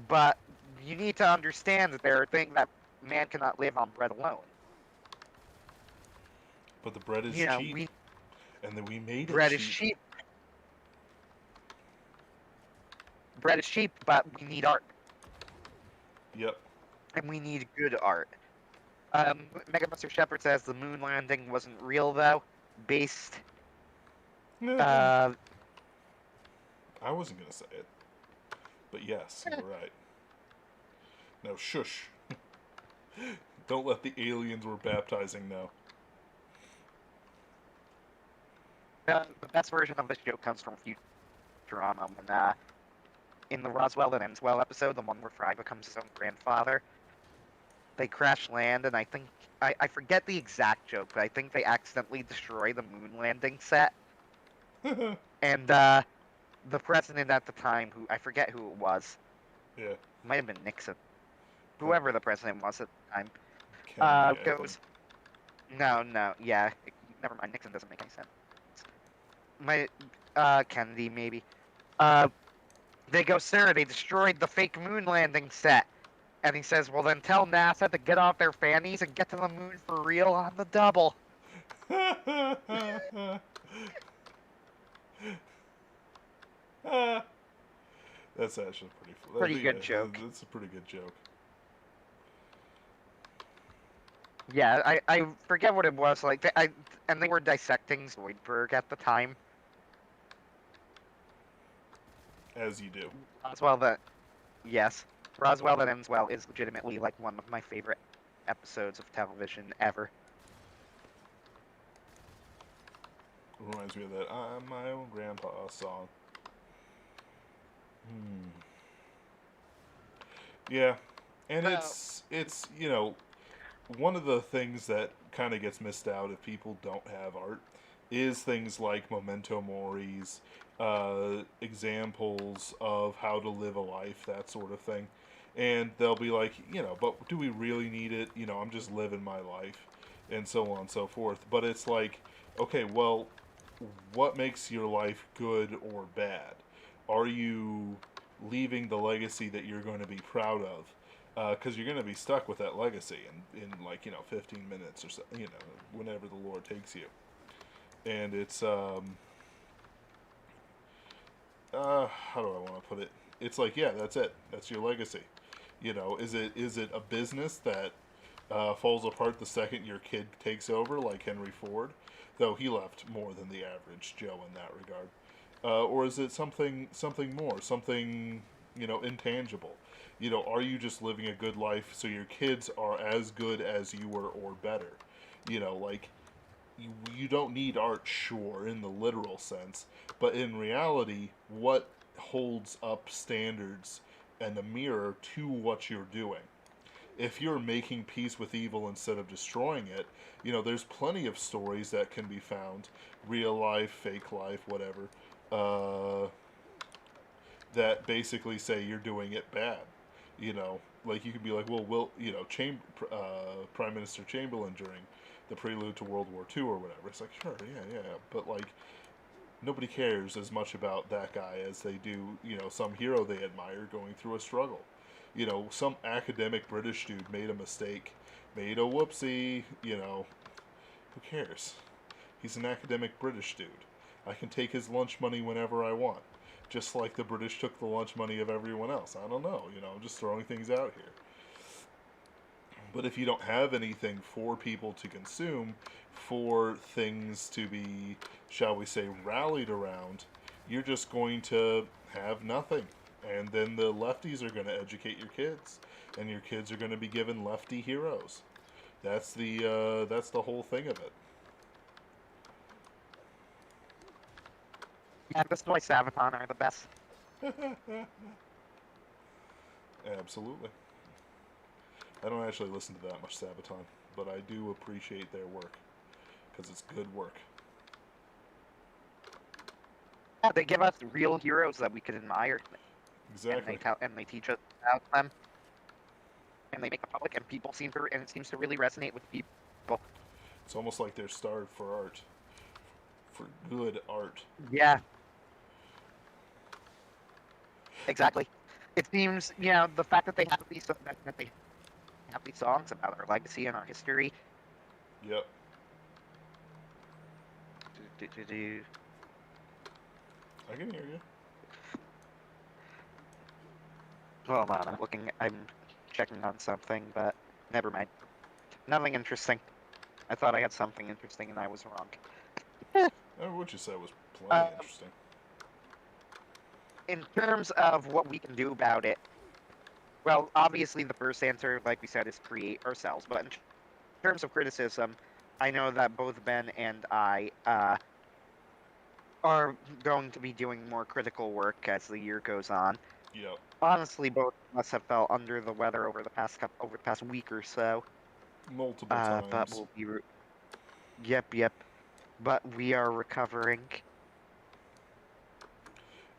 But you need to understand that there are things that man cannot live on bread alone. But the bread is cheap, We and then we made it bread is cheap. cheap. Bread is cheap, but we need art, Yep. and we need good art. Megabuster Shepherd says the moon landing wasn't real, though. Based. I Uh, wasn't gonna say it. But yes, you're right. Now, shush. Don't let the aliens we're baptizing know. The best version of this joke comes from Futurama when, in the Roswell and Enswell episode, the one where Fry becomes his own grandfather, they crash land, and I forget the exact joke, but I think they accidentally destroy the moon landing set. And the president at the time, who I forget who it was, Yeah. it might have been Nixon, whoever the president was at the time, Kennedy, I goes, no, yeah, never mind, Nixon doesn't make any sense. Kennedy, maybe. They go, sir, they destroyed the fake moon landing set. And he says, well, then tell NASA to get off their fannies and get to the moon for real on the double. That's actually pretty. Pretty good joke. That's a pretty good joke. Yeah, I forget what it was. Like, and they were dissecting Zoidberg at the time. As you do. Yes. Roswell and Enswell is legitimately, like, one of my favorite episodes of television ever. Reminds me of that I'm my own grandpa song. Yeah. And it's you know, one of the things that kind of gets missed out if people don't have art is things like memento moris, examples of how to live a life, that sort of thing. And they'll be like, you know, but do we really need it? You know, I'm just living my life, and so on and so forth. But it's like, okay, well, what makes your life good or bad? Are you leaving the legacy that you're going to be proud of? Because you're going to be stuck with that legacy in like, you know, 15 minutes or so, you know, whenever the Lord takes you. And it's how do I want to put it? It's like, yeah, that's it. That's your legacy. You know, is it a business that falls apart the second your kid takes over, like Henry Ford? Though he left more than the average Joe in that regard. Or is it something more, something, you know, intangible? You know, are you just living a good life so your kids are as good as you were or better? You know, like, you don't need art, sure, in the literal sense, but in reality, what holds up standards and a mirror to what you're doing? If you're making peace with evil instead of destroying it, you know, there's plenty of stories that can be found, real life, fake life, whatever, that basically say you're doing it bad. You know, like you could be like, well, you know, Prime Minister Chamberlain during the prelude to World War II or whatever. It's like, sure, yeah, but like, nobody cares as much about that guy as they do, you know, some hero they admire going through a struggle. You know, some academic British dude made a mistake, made a whoopsie, you know, who cares? He's an academic British dude. I can take his lunch money whenever I want. Just like the British took the lunch money of everyone else. I don't know, you know, I'm just throwing things out here. But if you don't have anything for people to consume, for things to be, shall we say, rallied around, you're just going to have nothing. And then the lefties are going to educate your kids, and your kids are going to be given lefty heroes. That's the whole thing of it. Yeah, that's why Sabaton are the best. Absolutely. I don't actually listen to that much Sabaton, but I do appreciate their work, because it's good work. Yeah, they give us real heroes that we can admire. Exactly. And they teach us about them. And they make it public, and it seems to really resonate with people. It's almost like they're starved for art. For good art. Yeah. Exactly. It seems, you know, the fact that they have these songs about our legacy and our history. Yep. I can hear you. Hold on, I'm checking on something, but never mind. Nothing interesting. I thought I had something interesting and I was wrong. What you said was plenty interesting. in terms of what we can do about it, well, obviously the first answer, like we said, is create ourselves. But in terms of criticism, I know that both Ben and I are going to be doing more critical work as the year goes on. Yep. Honestly, both of us have felt under the weather over the past week or so. Multiple But times. we'll be yep. But we are recovering.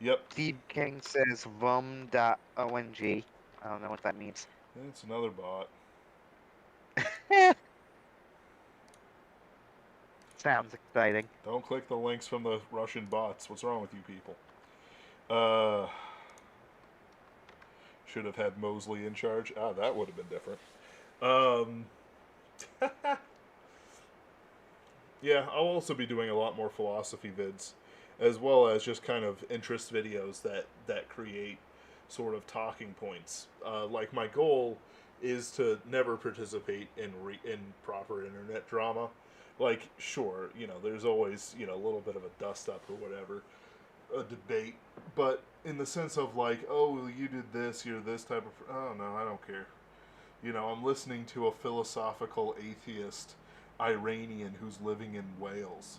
Yep. Steve King says vum.ong. I don't know what that means. It's another bot. Sounds exciting. Don't click the links from the Russian bots. What's wrong with you people? Uh, should have had Mosley in charge. Ah, that would have been different. Um, yeah, I'll also be doing a lot more philosophy vids, as well as just kind of interest videos that create sort of talking points. Like my goal is to never participate in proper internet drama. Like, sure, there's always a little bit of a dust up or whatever, a debate, but in the sense of like, oh, you did this, you're this type of. Oh no, I don't care. I'm listening to a philosophical atheist Iranian who's living in Wales.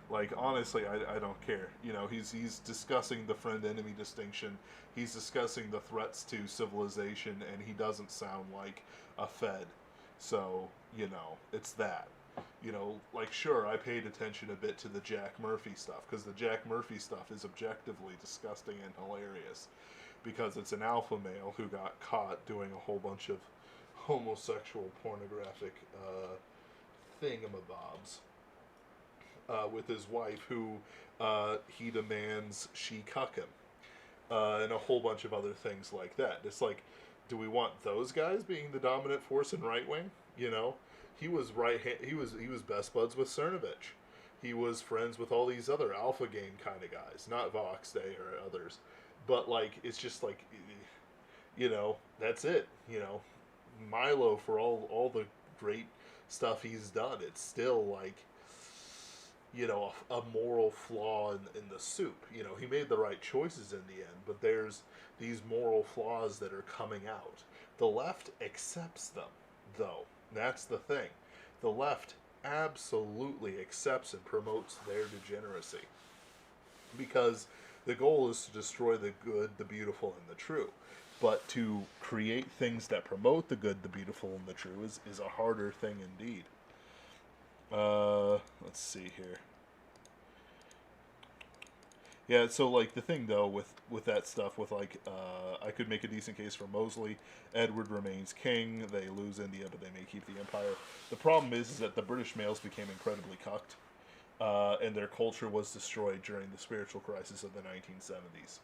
Like, honestly, I don't care. He's discussing the friend enemy distinction. He's discussing the threats to civilization, and he doesn't sound like a Fed. So, it's that. Like, sure, I paid attention a bit to the Jack Murphy stuff, because the Jack Murphy stuff is objectively disgusting and hilarious. Because it's an alpha male who got caught doing a whole bunch of homosexual pornographic thingamabobs with his wife, who he demands she cuck him, and a whole bunch of other things like that. It's like, do we want those guys being the dominant force in right wing? He was he was best buds with Cernovich. He was friends with all these other alpha game kind of guys, not Vox Day or others. But like, it's just like, that's it. Milo, for all the great stuff he's done, it's still like, a moral flaw in the soup. He made the right choices in the end, but there's these moral flaws that are coming out. The left accepts them, though. That's the thing. The left absolutely accepts and promotes their degeneracy, because the goal is to destroy the good, the beautiful, and the true. But to create things that promote the good, the beautiful, and the true is a harder thing indeed. Let's see here. Yeah, so like the thing though with that stuff, with like I could make a decent case for Mosley. Edward remains king. They lose India, but they may keep the empire. The problem is that the British males became incredibly cucked, and their culture was destroyed during the spiritual crisis of the 1970s.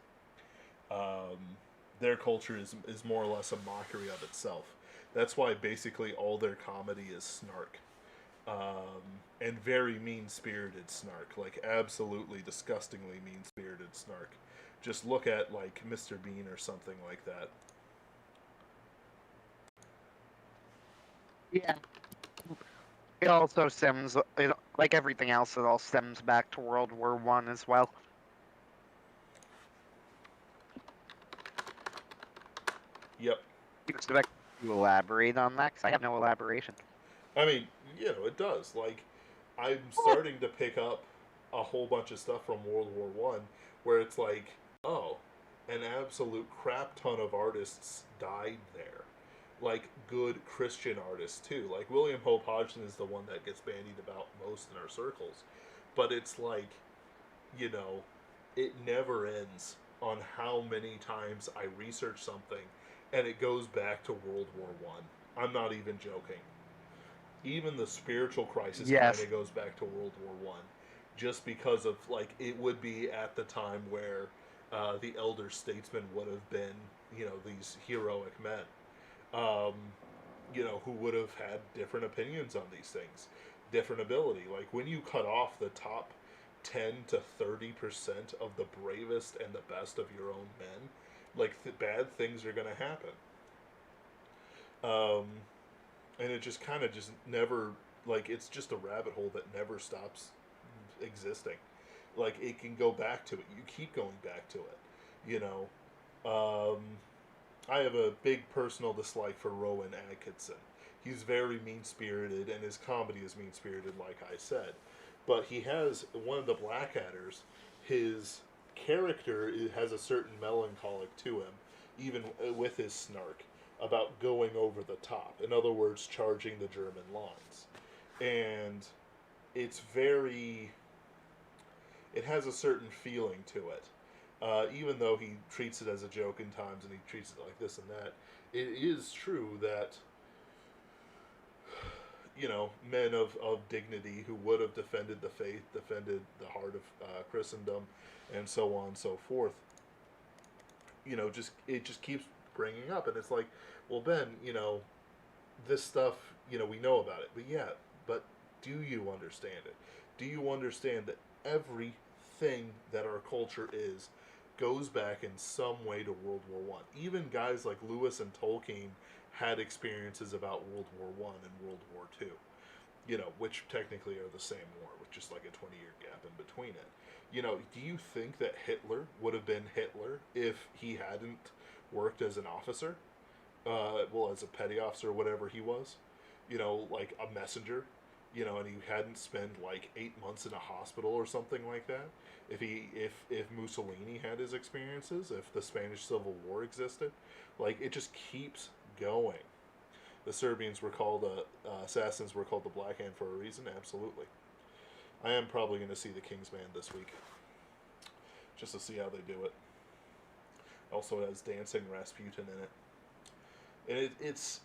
Their culture is more or less a mockery of itself. That's why basically all their comedy is snark. And very mean-spirited snark, like absolutely disgustingly mean-spirited snark. Just look at like Mr. Bean or something like that. Yeah. It also stems, like everything else, it all stems back to World War I as well. Yep. You expect to elaborate on that? Because I have no elaboration. I mean, it does. Like, I'm starting to pick up a whole bunch of stuff from World War One, where it's like, oh, an absolute crap ton of artists died there. Like, good Christian artists, too. Like, William Hope Hodgson is the one that gets bandied about most in our circles. But it's like, it never ends on how many times I research something and it goes back to World War One. I'm not even joking. Even the spiritual crisis kind of goes back to World War One, just because of like, it would be at the time where the elder statesmen would have been, these heroic men, who would have had different opinions on these things, different ability. Like, when you cut off the top 10 to 30% of the bravest and the best of your own men, like, bad things are going to happen. And it just kind of just never, like, it's just a rabbit hole that never stops existing. Like, it can go back to it. You keep going back to it. You know, um, I have a big personal dislike for Rowan Atkinson. He's very mean spirited, and his comedy is mean spirited, like I said. But he has one of the Blackadders. His character has a certain melancholic to him, even with his snark, about going over the top. In other words, charging the German lines. And it's very. It has a certain feeling to it. Even though he treats it as a joke in times and he treats it like this and that, it is true that men of dignity who would have defended the faith, defended the heart of Christendom, and so on and so forth. Just it just keeps bringing up, and it's like, well, Ben, this stuff, we know about it, but yeah, but do you understand it? Do you understand that everything that our culture is goes back in some way to World War One? Even guys like Lewis and Tolkien had experiences about World War One and World War Two, which technically are the same war, with just like a 20-year gap in between it. Do you think that Hitler would have been Hitler if he hadn't worked as an officer? As a petty officer, whatever he was, like a messenger, and he hadn't spent like 8 months in a hospital or something like that. If Mussolini had his experiences, if the Spanish Civil War existed, like it just keeps going. The Serbians were called assassins were called the Black Hand for a reason. Absolutely. I am probably going to see the Kingsman this week, just to see how they do it. Also, it has dancing Rasputin in it. And it's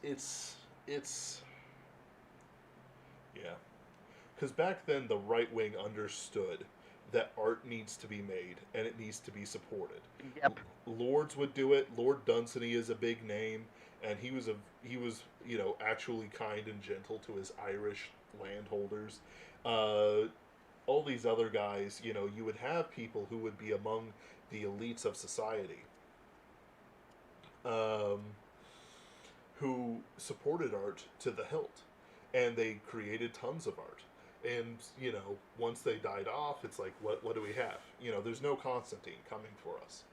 yeah, because back then the right wing understood that art needs to be made and it needs to be supported. Yep. Lords would do it. Lord Dunsany is a big name, and he was actually kind and gentle to his Irish landholders. All these other guys, you would have people who would be among the elites of society. Who supported art to the hilt, and they created tons of art. And once they died off, it's like, what do we have? There's no Constantine coming for us.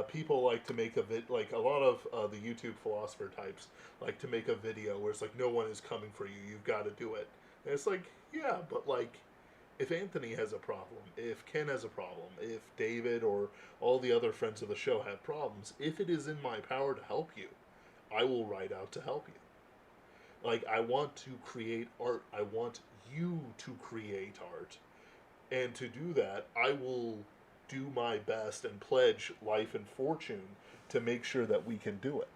People like to make like a lot of the YouTube philosopher types like to make a video where it's like, no one is coming for you, you've got to do it. And it's like, yeah, but like, if Anthony has a problem, if Ken has a problem, if David or all the other friends of the show have problems, if it is in my power to help you, I will write out to help you. Like, I want to create art. I want you to create art. And to do that, I will do my best and pledge life and fortune to make sure that we can do it.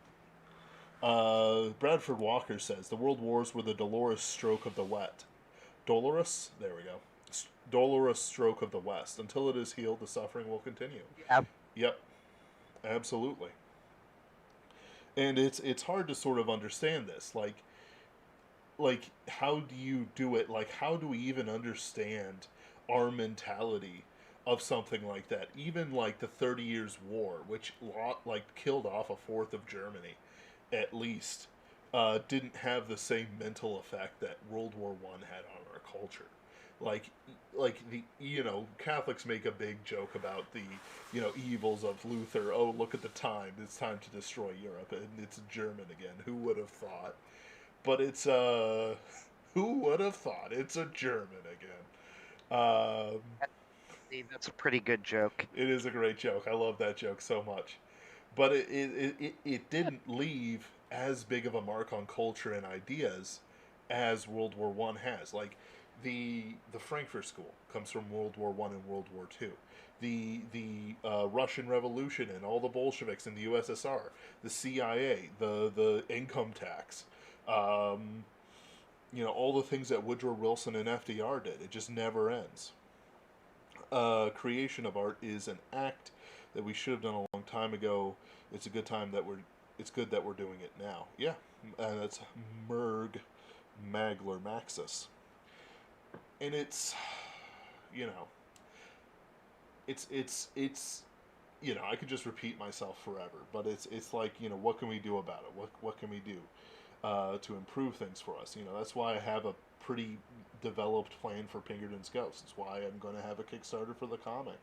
Bradford Walker says, the world wars were the dolorous stroke of the wet. Dolorous? There we go. Dolorous stroke of the West. Until it is healed, the suffering will continue. Yep. Absolutely. And it's hard to sort of understand this. Like how do you do it? Like, how do we even understand our mentality of something like that? Even like the 30 Years' War, which killed off a fourth of Germany, at least, didn't have the same mental effect that World War One had on our culture. Like the Catholics make a big joke about the evils of Luther. Oh, look at the time! It's time to destroy Europe, and it's German again. Who would have thought? But it's who would have thought? It's a German again. That's a pretty good joke. It is a great joke. I love that joke so much. But it didn't leave as big of a mark on culture and ideas as World War One has. Like the Frankfurt School comes from World War One and World War Two. The Russian Revolution and all the Bolsheviks in the USSR, the CIA, the income tax, all the things that Woodrow Wilson and FDR did. It just never ends. Creation of art is an act that we should have done a long time ago. It's good that we're doing it now. Yeah, and that's Merg Magler Maxis. And it's I could just repeat myself forever, but it's like, what can we do about it? What can we do to improve things for us? That's why I have a pretty developed plan for Pinkerton's Ghosts. It's why I'm going to have a Kickstarter for the comic,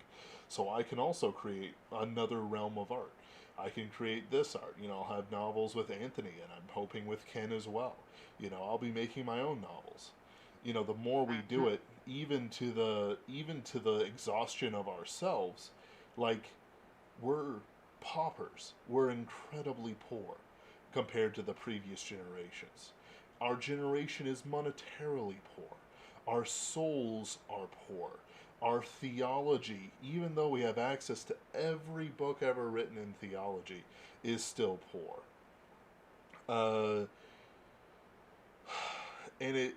so I can also create another realm of art. I can create this art. I'll have novels with Anthony, and I'm hoping with Ken as well. I'll be making my own novels. The more we do it, even to the exhaustion of ourselves, like, we're paupers. We're incredibly poor compared to the previous generations. Our generation is monetarily poor. Our souls are poor. Our theology, even though we have access to every book ever written in theology, is still poor. And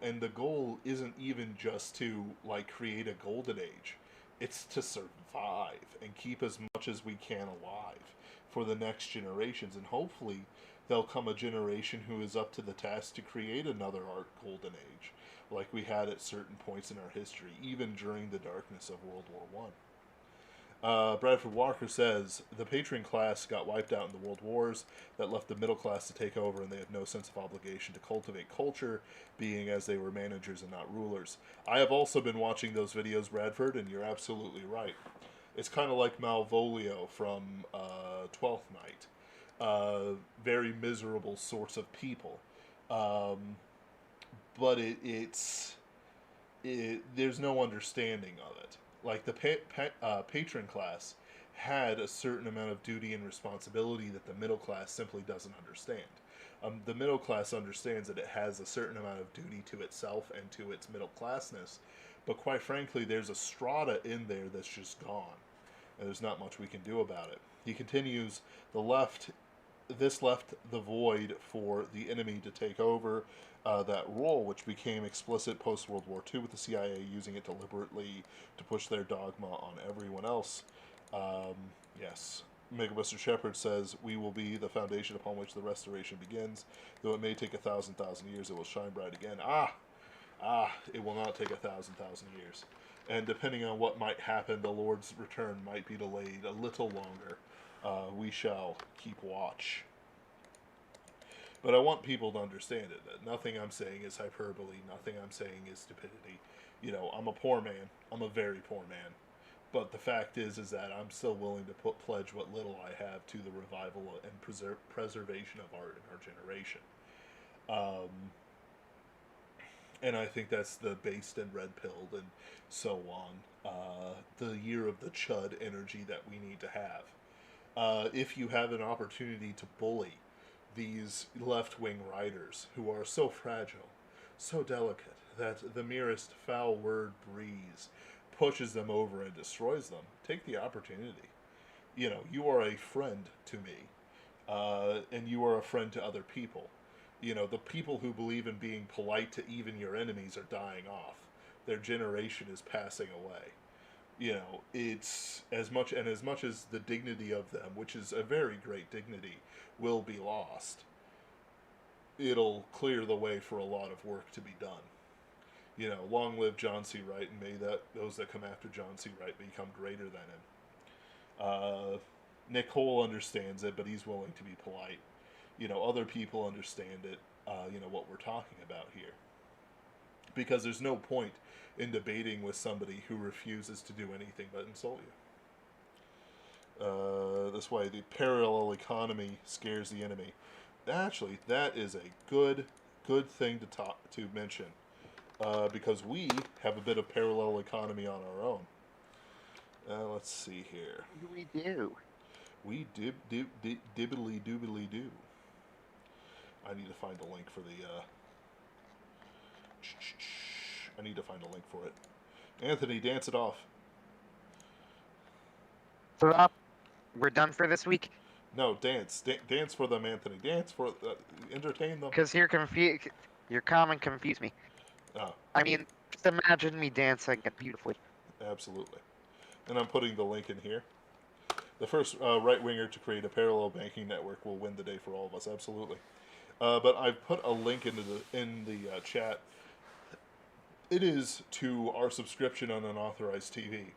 and the goal isn't even just to, like, create a golden age. It's to survive and keep as much as we can alive for the next generations. And hopefully there'll come a generation who is up to the task to create another art golden age, like we had at certain points in our history, even during the darkness of World War I. Bradford Walker says, the patron class got wiped out in the world wars. That left the middle class to take over, and they had no sense of obligation to cultivate culture, being as they were managers and not rulers. I have also been watching those videos, Bradford, and you're absolutely right. It's kind of like Malvolio from Twelfth Night. Very miserable sorts of people. But there's no understanding of it. Like, the patron class had a certain amount of duty and responsibility that the middle class simply doesn't understand. The middle class understands that it has a certain amount of duty to itself and to its middle classness, but quite frankly, there's a strata in there that's just gone, and there's not much we can do about it. He continues, this left the void for the enemy to take over that role, which became explicit post-World War II, with the CIA using it deliberately to push their dogma on everyone else. Yes. Megabuster Shepherd says, we will be the foundation upon which the restoration begins. Though it may take 1,000 years, it will shine bright again. It will not take 1,000 years. And depending on what might happen, the Lord's return might be delayed a little longer. We shall keep watch. But I want people to understand it, that nothing I'm saying is hyperbole, nothing I'm saying is stupidity. I'm a poor man. I'm a very poor man. But the fact is that I'm still willing to pledge what little I have to the revival and preservation of art in our generation. And I think that's the based and red-pilled and so on. The year of the chud energy that we need to have. If you have an opportunity to bully these left-wing writers who are so fragile, so delicate, that the merest foul word breeze pushes them over and destroys them, take the opportunity. You are a friend to me, and you are a friend to other people. The people who believe in being polite to even your enemies are dying off. Their generation is passing away. It's as much as the dignity of them, which is a very great dignity, will be lost, it'll clear the way for a lot of work to be done. Long live John C. Wright, and may those that come after John C. Wright become greater than him. Nick Cole understands it, but he's willing to be polite. Other people understand it, what we're talking about here. Because there's no point in debating with somebody who refuses to do anything but insult you. This way, the parallel economy scares the enemy. Actually, that is a good thing to mention, because we have a bit of parallel economy on our own. Let's see here. We do. We dibbly doobly do. I need to find a link for I need to find a link for it. Anthony, dance it off. So, we're done for this week? No, dance for them, Anthony. Dance for entertain them. Because your comment confused me. Oh. I mean, just imagine me dancing it beautifully. Absolutely. And I'm putting the link in here. The first right-winger to create a parallel banking network will win the day for all of us. Absolutely. But I've put a link in the chat. It is to our subscription on Unauthorized TV.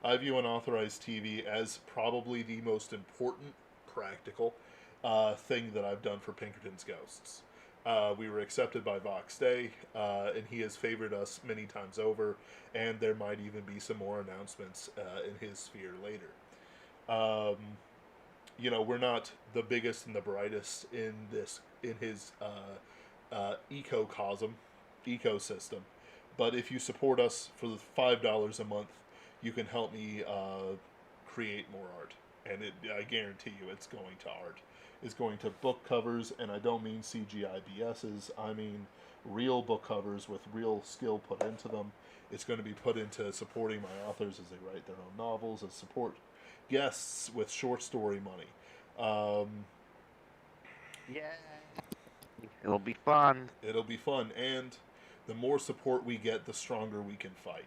I view Unauthorized TV as probably the most important practical thing that I've done for Pinkerton's Ghosts. We were accepted by Vox Day, and he has favored us many times over, and there might even be some more announcements in his sphere later. Um, we're not the biggest and the brightest in his ecosystem, but if you support us for the $5 a month, you can help me create more art, and I guarantee you, it's going to art. It's going to book covers, and I don't mean CGI BSs. I mean real book covers with real skill put into them. It's going to be put into supporting my authors as they write their own novels, as support guests with short story money. Um, Yeah. It'll be fun. it'll be fun, and the more support we get, the stronger we can fight.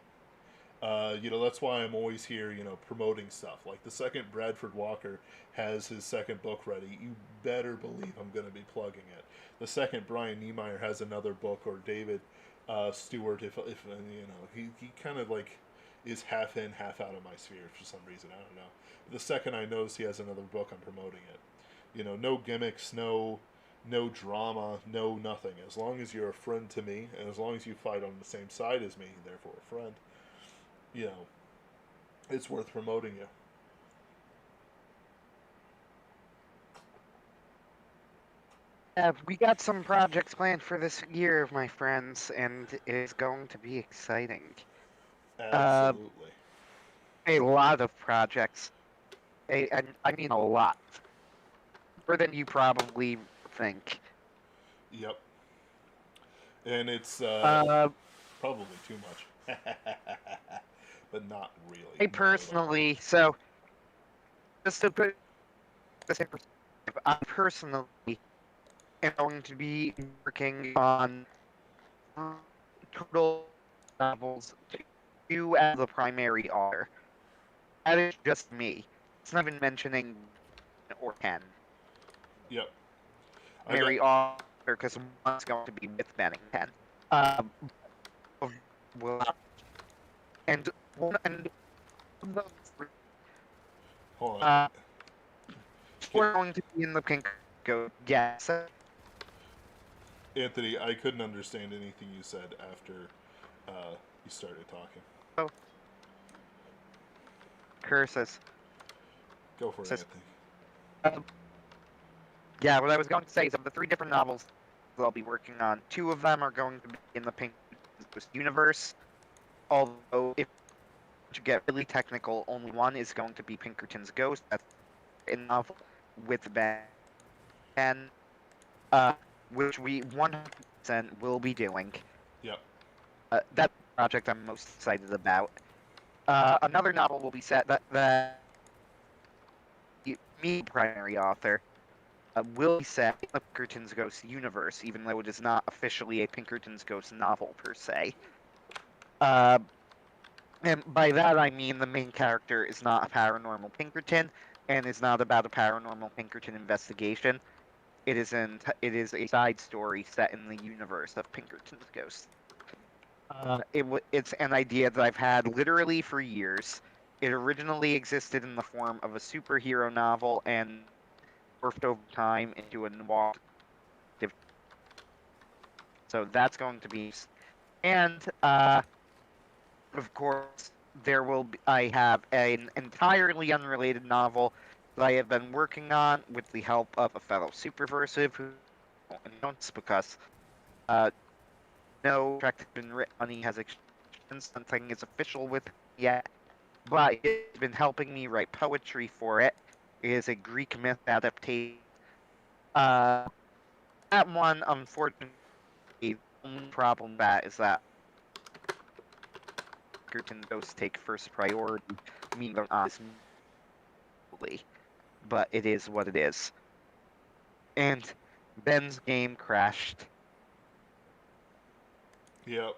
That's why I'm always here, promoting stuff. Like the second Bradford Walker has his second book ready, you better believe I'm going to be plugging it. The second Brian Niemeyer has another book, or David Stewart, if he kind of like is half in, half out of my sphere for some reason. I don't know. The second I notice he has another book, I'm promoting it. No gimmicks, no drama, no nothing. As long as you're a friend to me, and as long as you fight on the same side as me, therefore a friend, you know, it's worth promoting you. We got some projects planned for this year, my friends, and it's going to be exciting. Absolutely. A lot of projects. And I mean a lot. More than you probably think. Yep. And it's probably too much. But not really. I Not personally, so, just to put this in perspective, I personally am going to be working on total novels, you as the primary author. That is just me. It's not even mentioning or Ken. Yep. Primary author, because one's going to be with Ben and Ken. Um, and one and those Hold on. we're going to be in the pink go. Yes. Anthony, I couldn't understand anything you said after you started talking. Oh. Curses. Go for it, Anthony. Yeah, what I was going to say is of the 3 different novels I'll be working on, 2 of them are going to be in the Pink universe. Although, if to get really technical, only one is going to be Pinkerton's Ghost. That's a novel with Ben, which we 100% will be doing. Yep. That's the project I'm most excited about. Another novel will be set that me, primary author, will be set in the Pinkerton's Ghost universe, even though it is not officially a Pinkerton's Ghost novel per se. And by that I mean the main character is not a paranormal Pinkerton, and is not about a paranormal Pinkerton investigation. It is a side story set in the universe of Pinkerton's Ghost. It's an idea that I've had literally for years. It originally existed in the form of a superhero novel and morphed over time into a noir. So that's going to be, and of course I have an entirely unrelated novel that I have been working on with the help of a fellow Superversive who announced because no contract has been written, money has exchanged, something is official with yet, but it's been helping me write poetry for it. It is a Greek myth adaptation. That one, unfortunately, the only problem with that is that Pinkerton Ghosts take first priority, meaning they're not but it is what it is. And Ben's game crashed. Yep.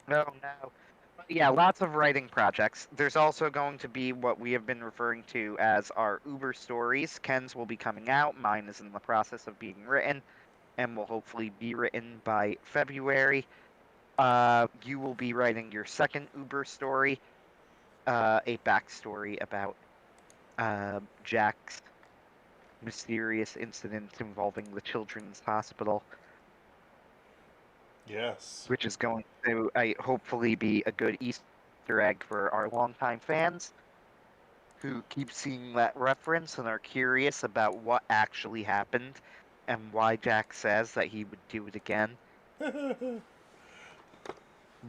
Oh no. But yeah, lots of writing projects. There's also going to be what we have been referring to as our Uber stories. Ken's will be coming out. Mine is in the process of being written and will hopefully be written by February. You will be writing your second Uber story, a backstory about Jack's mysterious incident involving the Children's Hospital, Yes. which is going to hopefully be a good Easter egg for our longtime fans who keep seeing that reference and are curious about what actually happened and why Jack says that he would do it again,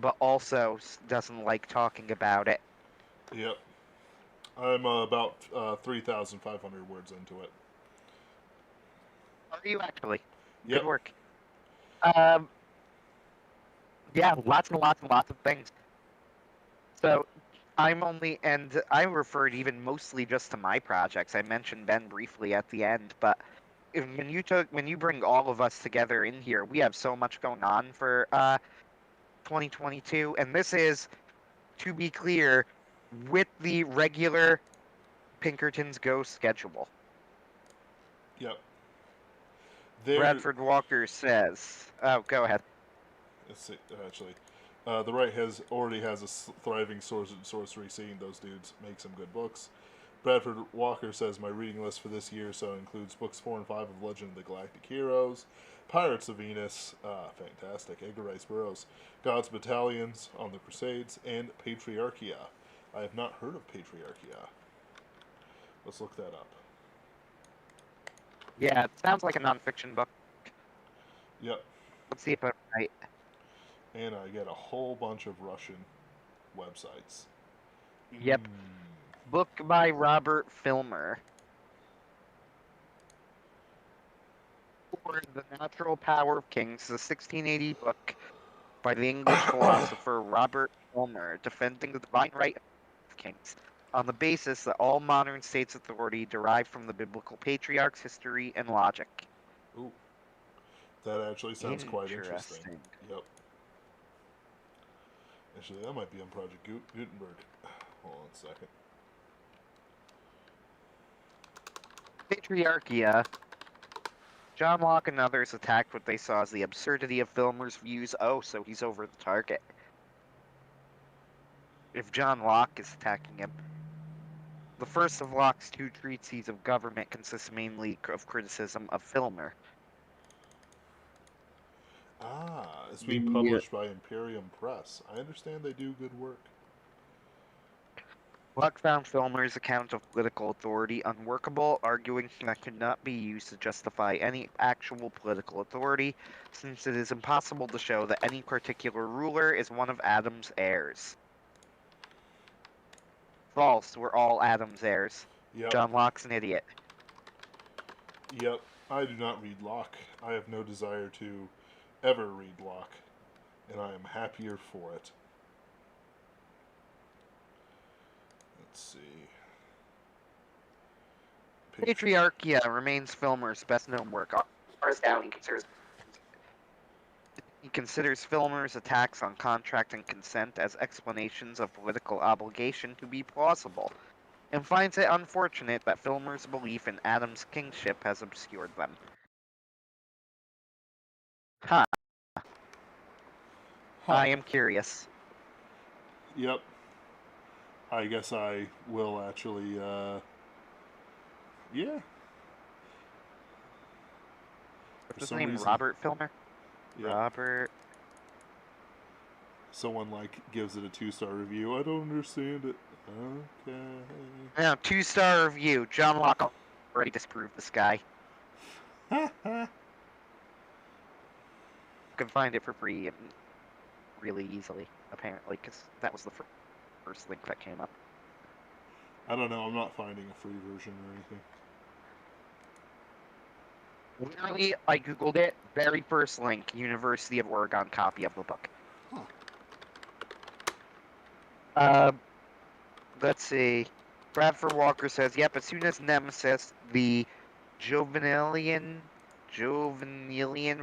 but also doesn't like talking about it. Yep. I'm about 3,500 words into it. Are you actually? Good Yep. work. Yeah, lots and lots and lots of things. So and I referred even mostly just to my projects. I mentioned Ben briefly at the end, but when you bring all of us together in here, we have so much going on for 2022, and this is, to be clear, with the regular Pinkerton's Go schedule. Yep. There. Bradford Walker says, "Oh, go ahead." Let's see, actually, the right already has a thriving sorcery scene. Those dudes make some good books. Bradford Walker says my reading list for this year so includes books 4 and 5 of Legend of the Galactic Heroes, Pirates of Venus, fantastic, Edgar Rice Burroughs, God's Battalions on the Crusades, and Patriarchia. I have not heard of Patriarchia. Let's look that up. Yeah, it sounds like a nonfiction book. Yep. Let's see if I'm right. And I get a whole bunch of Russian websites. Yep. Book by Robert Filmer. For The Natural Power of Kings, the 1680 book by the English philosopher Robert Filmer, defending the divine right of kings, on the basis that all modern states' authority derived from the biblical patriarchs, history, and logic. Ooh. That actually sounds quite interesting. Yep. Actually, that might be on Project Gutenberg. Hold on a second. Patriarchia. John Locke and others attacked what they saw as the absurdity of Filmer's views. Oh, so he's over the target. If John Locke is attacking him. The first of Locke's 2 treatises of government consists mainly of criticism of Filmer. Ah, it's being published by Imperium Press. I understand they do good work. Locke found Filmer's account of political authority unworkable, arguing that could not be used to justify any actual political authority, since it is impossible to show that any particular ruler is one of Adam's heirs. False, we're all Adam's heirs. Yep. John Locke's an idiot. Yep. I do not read Locke. I have no desire to ever read Locke, and I am happier for it. Let's see. Patriarchia remains Filmer's best-known work. He considers Filmer's attacks on contract and consent as explanations of political obligation to be plausible, and finds it unfortunate that Filmer's belief in Adam's kingship has obscured them. Huh. I am curious. Yep. I guess I will actually, yeah. What's his name? Robert Filmer? Yep. Robert. Someone, gives it a 2-star review. I don't understand it. Okay. No, 2-star review. John Locke already disproved this guy. You can find it for free and really easily, apparently, because that was the first link that came up. I don't know. I'm not finding a free version or anything. Literally, I googled it. Very first link, University of Oregon copy of the book. Huh. Let's see. Bradford Walker says, yep, as soon as Nemesis, the Jovenelian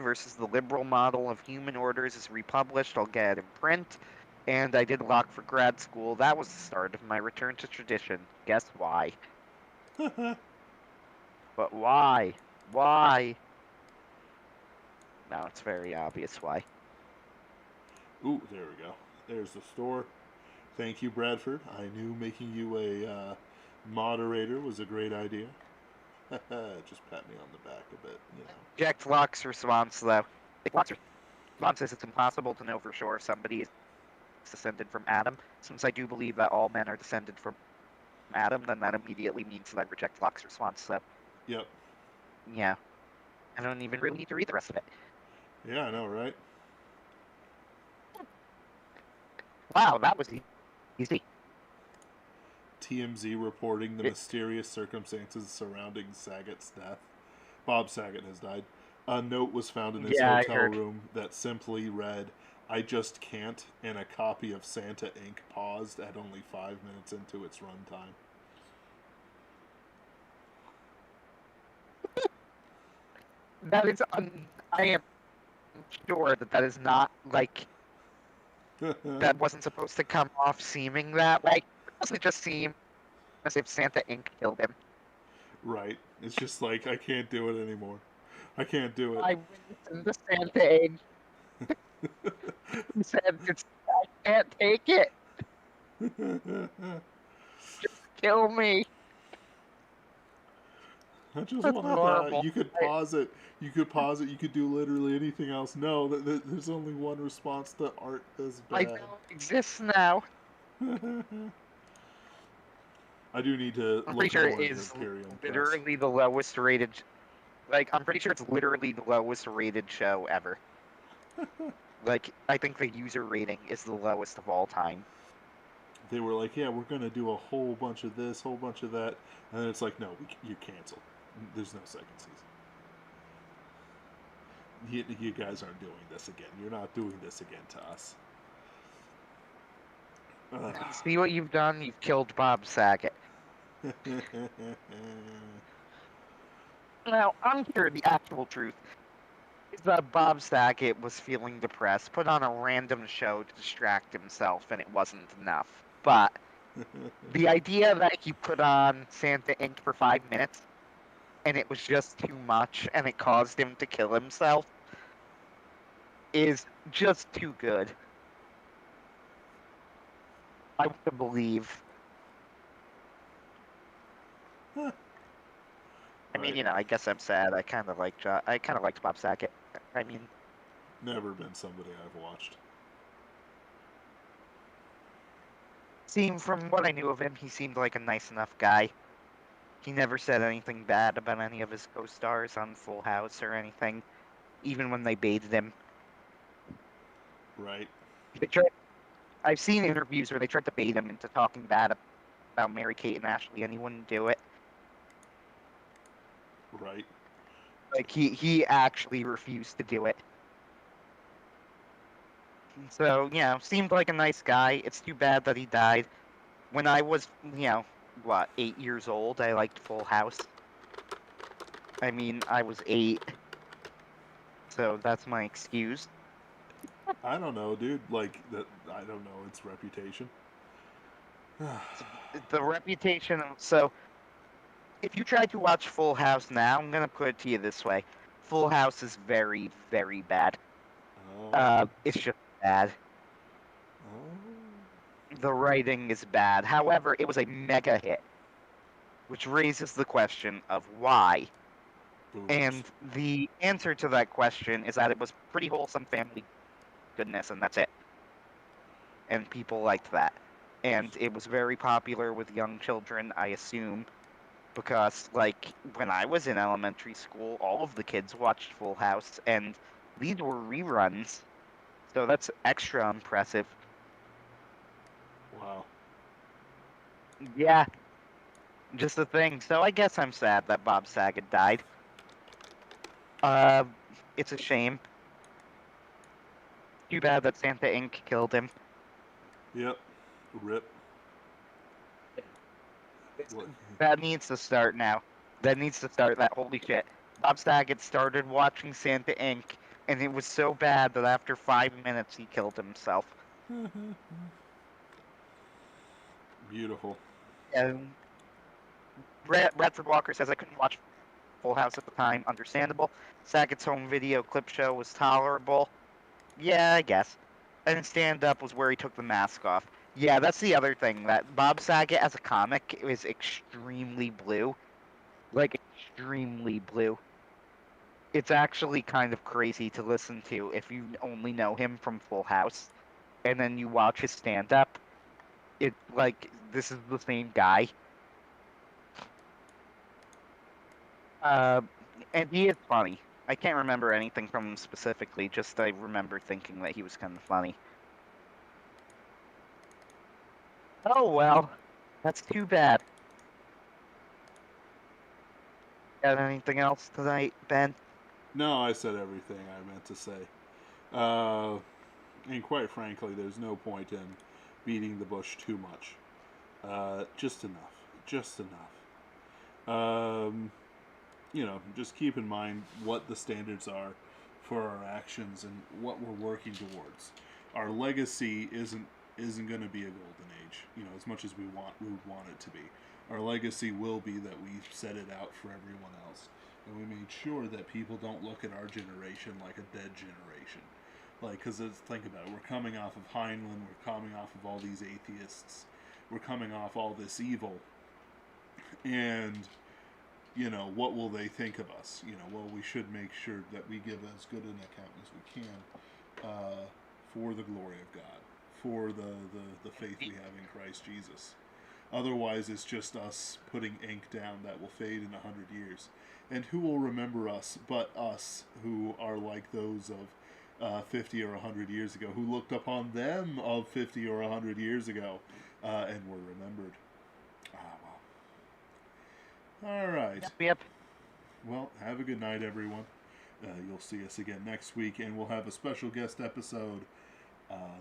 versus the liberal model of human orders is republished, I'll get it in print. And I did Locke for grad school. That was the start of my return to tradition. Guess why? But why? Why? No, it's very obvious why. Ooh, there we go. There's the store. Thank you, Bradford. I knew making you a moderator was a great idea. Just pat me on the back a bit, you know. Jack Flock's response, though. Flock's response is it's impossible to know for sure if somebody is descended from Adam. Since I do believe that all men are descended from Adam, then that immediately means that I reject Flock's response. So, Yep. yeah. I don't even really need to read the rest of it. Yeah, I know, right? Wow, that was easy. TMZ reporting the mysterious circumstances surrounding Saget's death. Bob Saget has died. A note was found in his hotel room that simply read, "I just can't," and a copy of Santa Inc. paused at only 5 minutes into its runtime. That is, I am sure that is not, like, that wasn't supposed to come off seeming that way. It doesn't just seem as if Santa Inc. killed him. Right. It's just like, I can't do it anymore. I can't do it. I went to Santa Inc. He said, I can't take it. Just kill me. I just want to die. You could pause it. You could pause it. You could do literally anything else. No, there's only one response to art as bad. I don't exist now. I do need to I'm look pretty sure more it into is Imperium literally the lowest rated. Like, I'm pretty sure it's literally the lowest rated show ever. Like, I think the user rating is the lowest of all time. They were like, yeah, we're going to do a whole bunch of this, whole bunch of that. And then it's like, no, you're canceled. There's no second season. You guys aren't doing this again. You're not doing this again to us. See what you've done? You've killed Bob Saget. Now, I'm sure the actual truth is that Bob Saget was feeling depressed, put on a random show to distract himself, and it wasn't enough. But the idea that he put on Santa Inc. for 5 minutes, and it was just too much, and it caused him to kill himself, is just too good. I want to believe. I mean, you know, I guess I'm sad. I kind of liked Bob Saget. I mean, never been somebody I've watched. From what I knew of him, he seemed like a nice enough guy. He never said anything bad about any of his co-stars on Full House or anything, even when they baited him. Right. I've seen interviews where they tried to bait him into talking bad about Mary-Kate and Ashley, and he wouldn't do it. Right. Like, he actually refused to do it. So, you know, seemed like a nice guy. It's too bad that he died. When I was, 8 years old, I liked Full House. I mean, I was 8. So that's my excuse. I don't know, dude. Like, I don't know its reputation. The reputation. So, if you try to watch Full House now, I'm gonna put it to you this way: Full House is very, very bad. It's just bad. The writing is bad. However, it was a mega hit, which raises the question of why. Boomers. And the answer to that question is that it was pretty wholesome family goodness, and that's it. And people liked that. And it was very popular with young children, I assume, because, like, when I was in elementary school, all of the kids watched Full House, and these were reruns. So that's extra impressive. Wow. Yeah. Just the thing. So I guess I'm sad that Bob Saget died. It's a shame. Too bad that Santa Inc. killed him. Yep. Rip. That needs to start now. That needs to start. That holy shit. Bob Saget started watching Santa Inc. and it was so bad that after 5 minutes he killed himself. Beautiful. And Bradford Walker says I couldn't watch Full House at the time. Understandable. Saget's home video clip show was tolerable. Yeah, I guess. And stand-up was where he took the mask off. Yeah, that's the other thing. That Bob Saget as a comic is extremely blue. like extremely blue. It's actually kind of crazy to listen to if you only know him from Full House, and then you watch his stand-up. It like this is the same guy. Uh, and he is funny. I can't remember anything from him specifically, just I remember thinking that he was kind of funny. Oh well, that's too bad. Got anything else tonight, Ben? No, I said everything I meant to say. Uh, and quite frankly, there's no point in beating the bush too much. Just enough. Just enough. Just keep in mind what the standards are for our actions and what we're working towards. Our legacy isn't going to be a golden age, as much as we would want it to be. Our legacy will be that we set it out for everyone else, and we made sure that people don't look at our generation like a dead generation. Because think about it, we're coming off of Heinlein, we're coming off of all these atheists, we're coming off all this evil, and what will they think of us? Well, we should make sure that we give as good an account as we can for the glory of God, for the faith we have in Christ Jesus. Otherwise, it's just us putting ink down that will fade in 100 years. And who will remember us but us, who are like those of 50 or 100 years ago, who looked upon them of 50 or 100 years ago and were remembered? All right. Yep. Well, have a good night, everyone. You'll see us again next week, and we'll have a special guest episode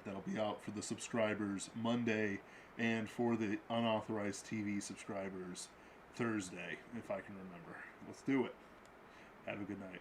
that'll be out for the subscribers Monday and for the unauthorized TV subscribers Thursday, if I can remember. Let's do it. Have a good night.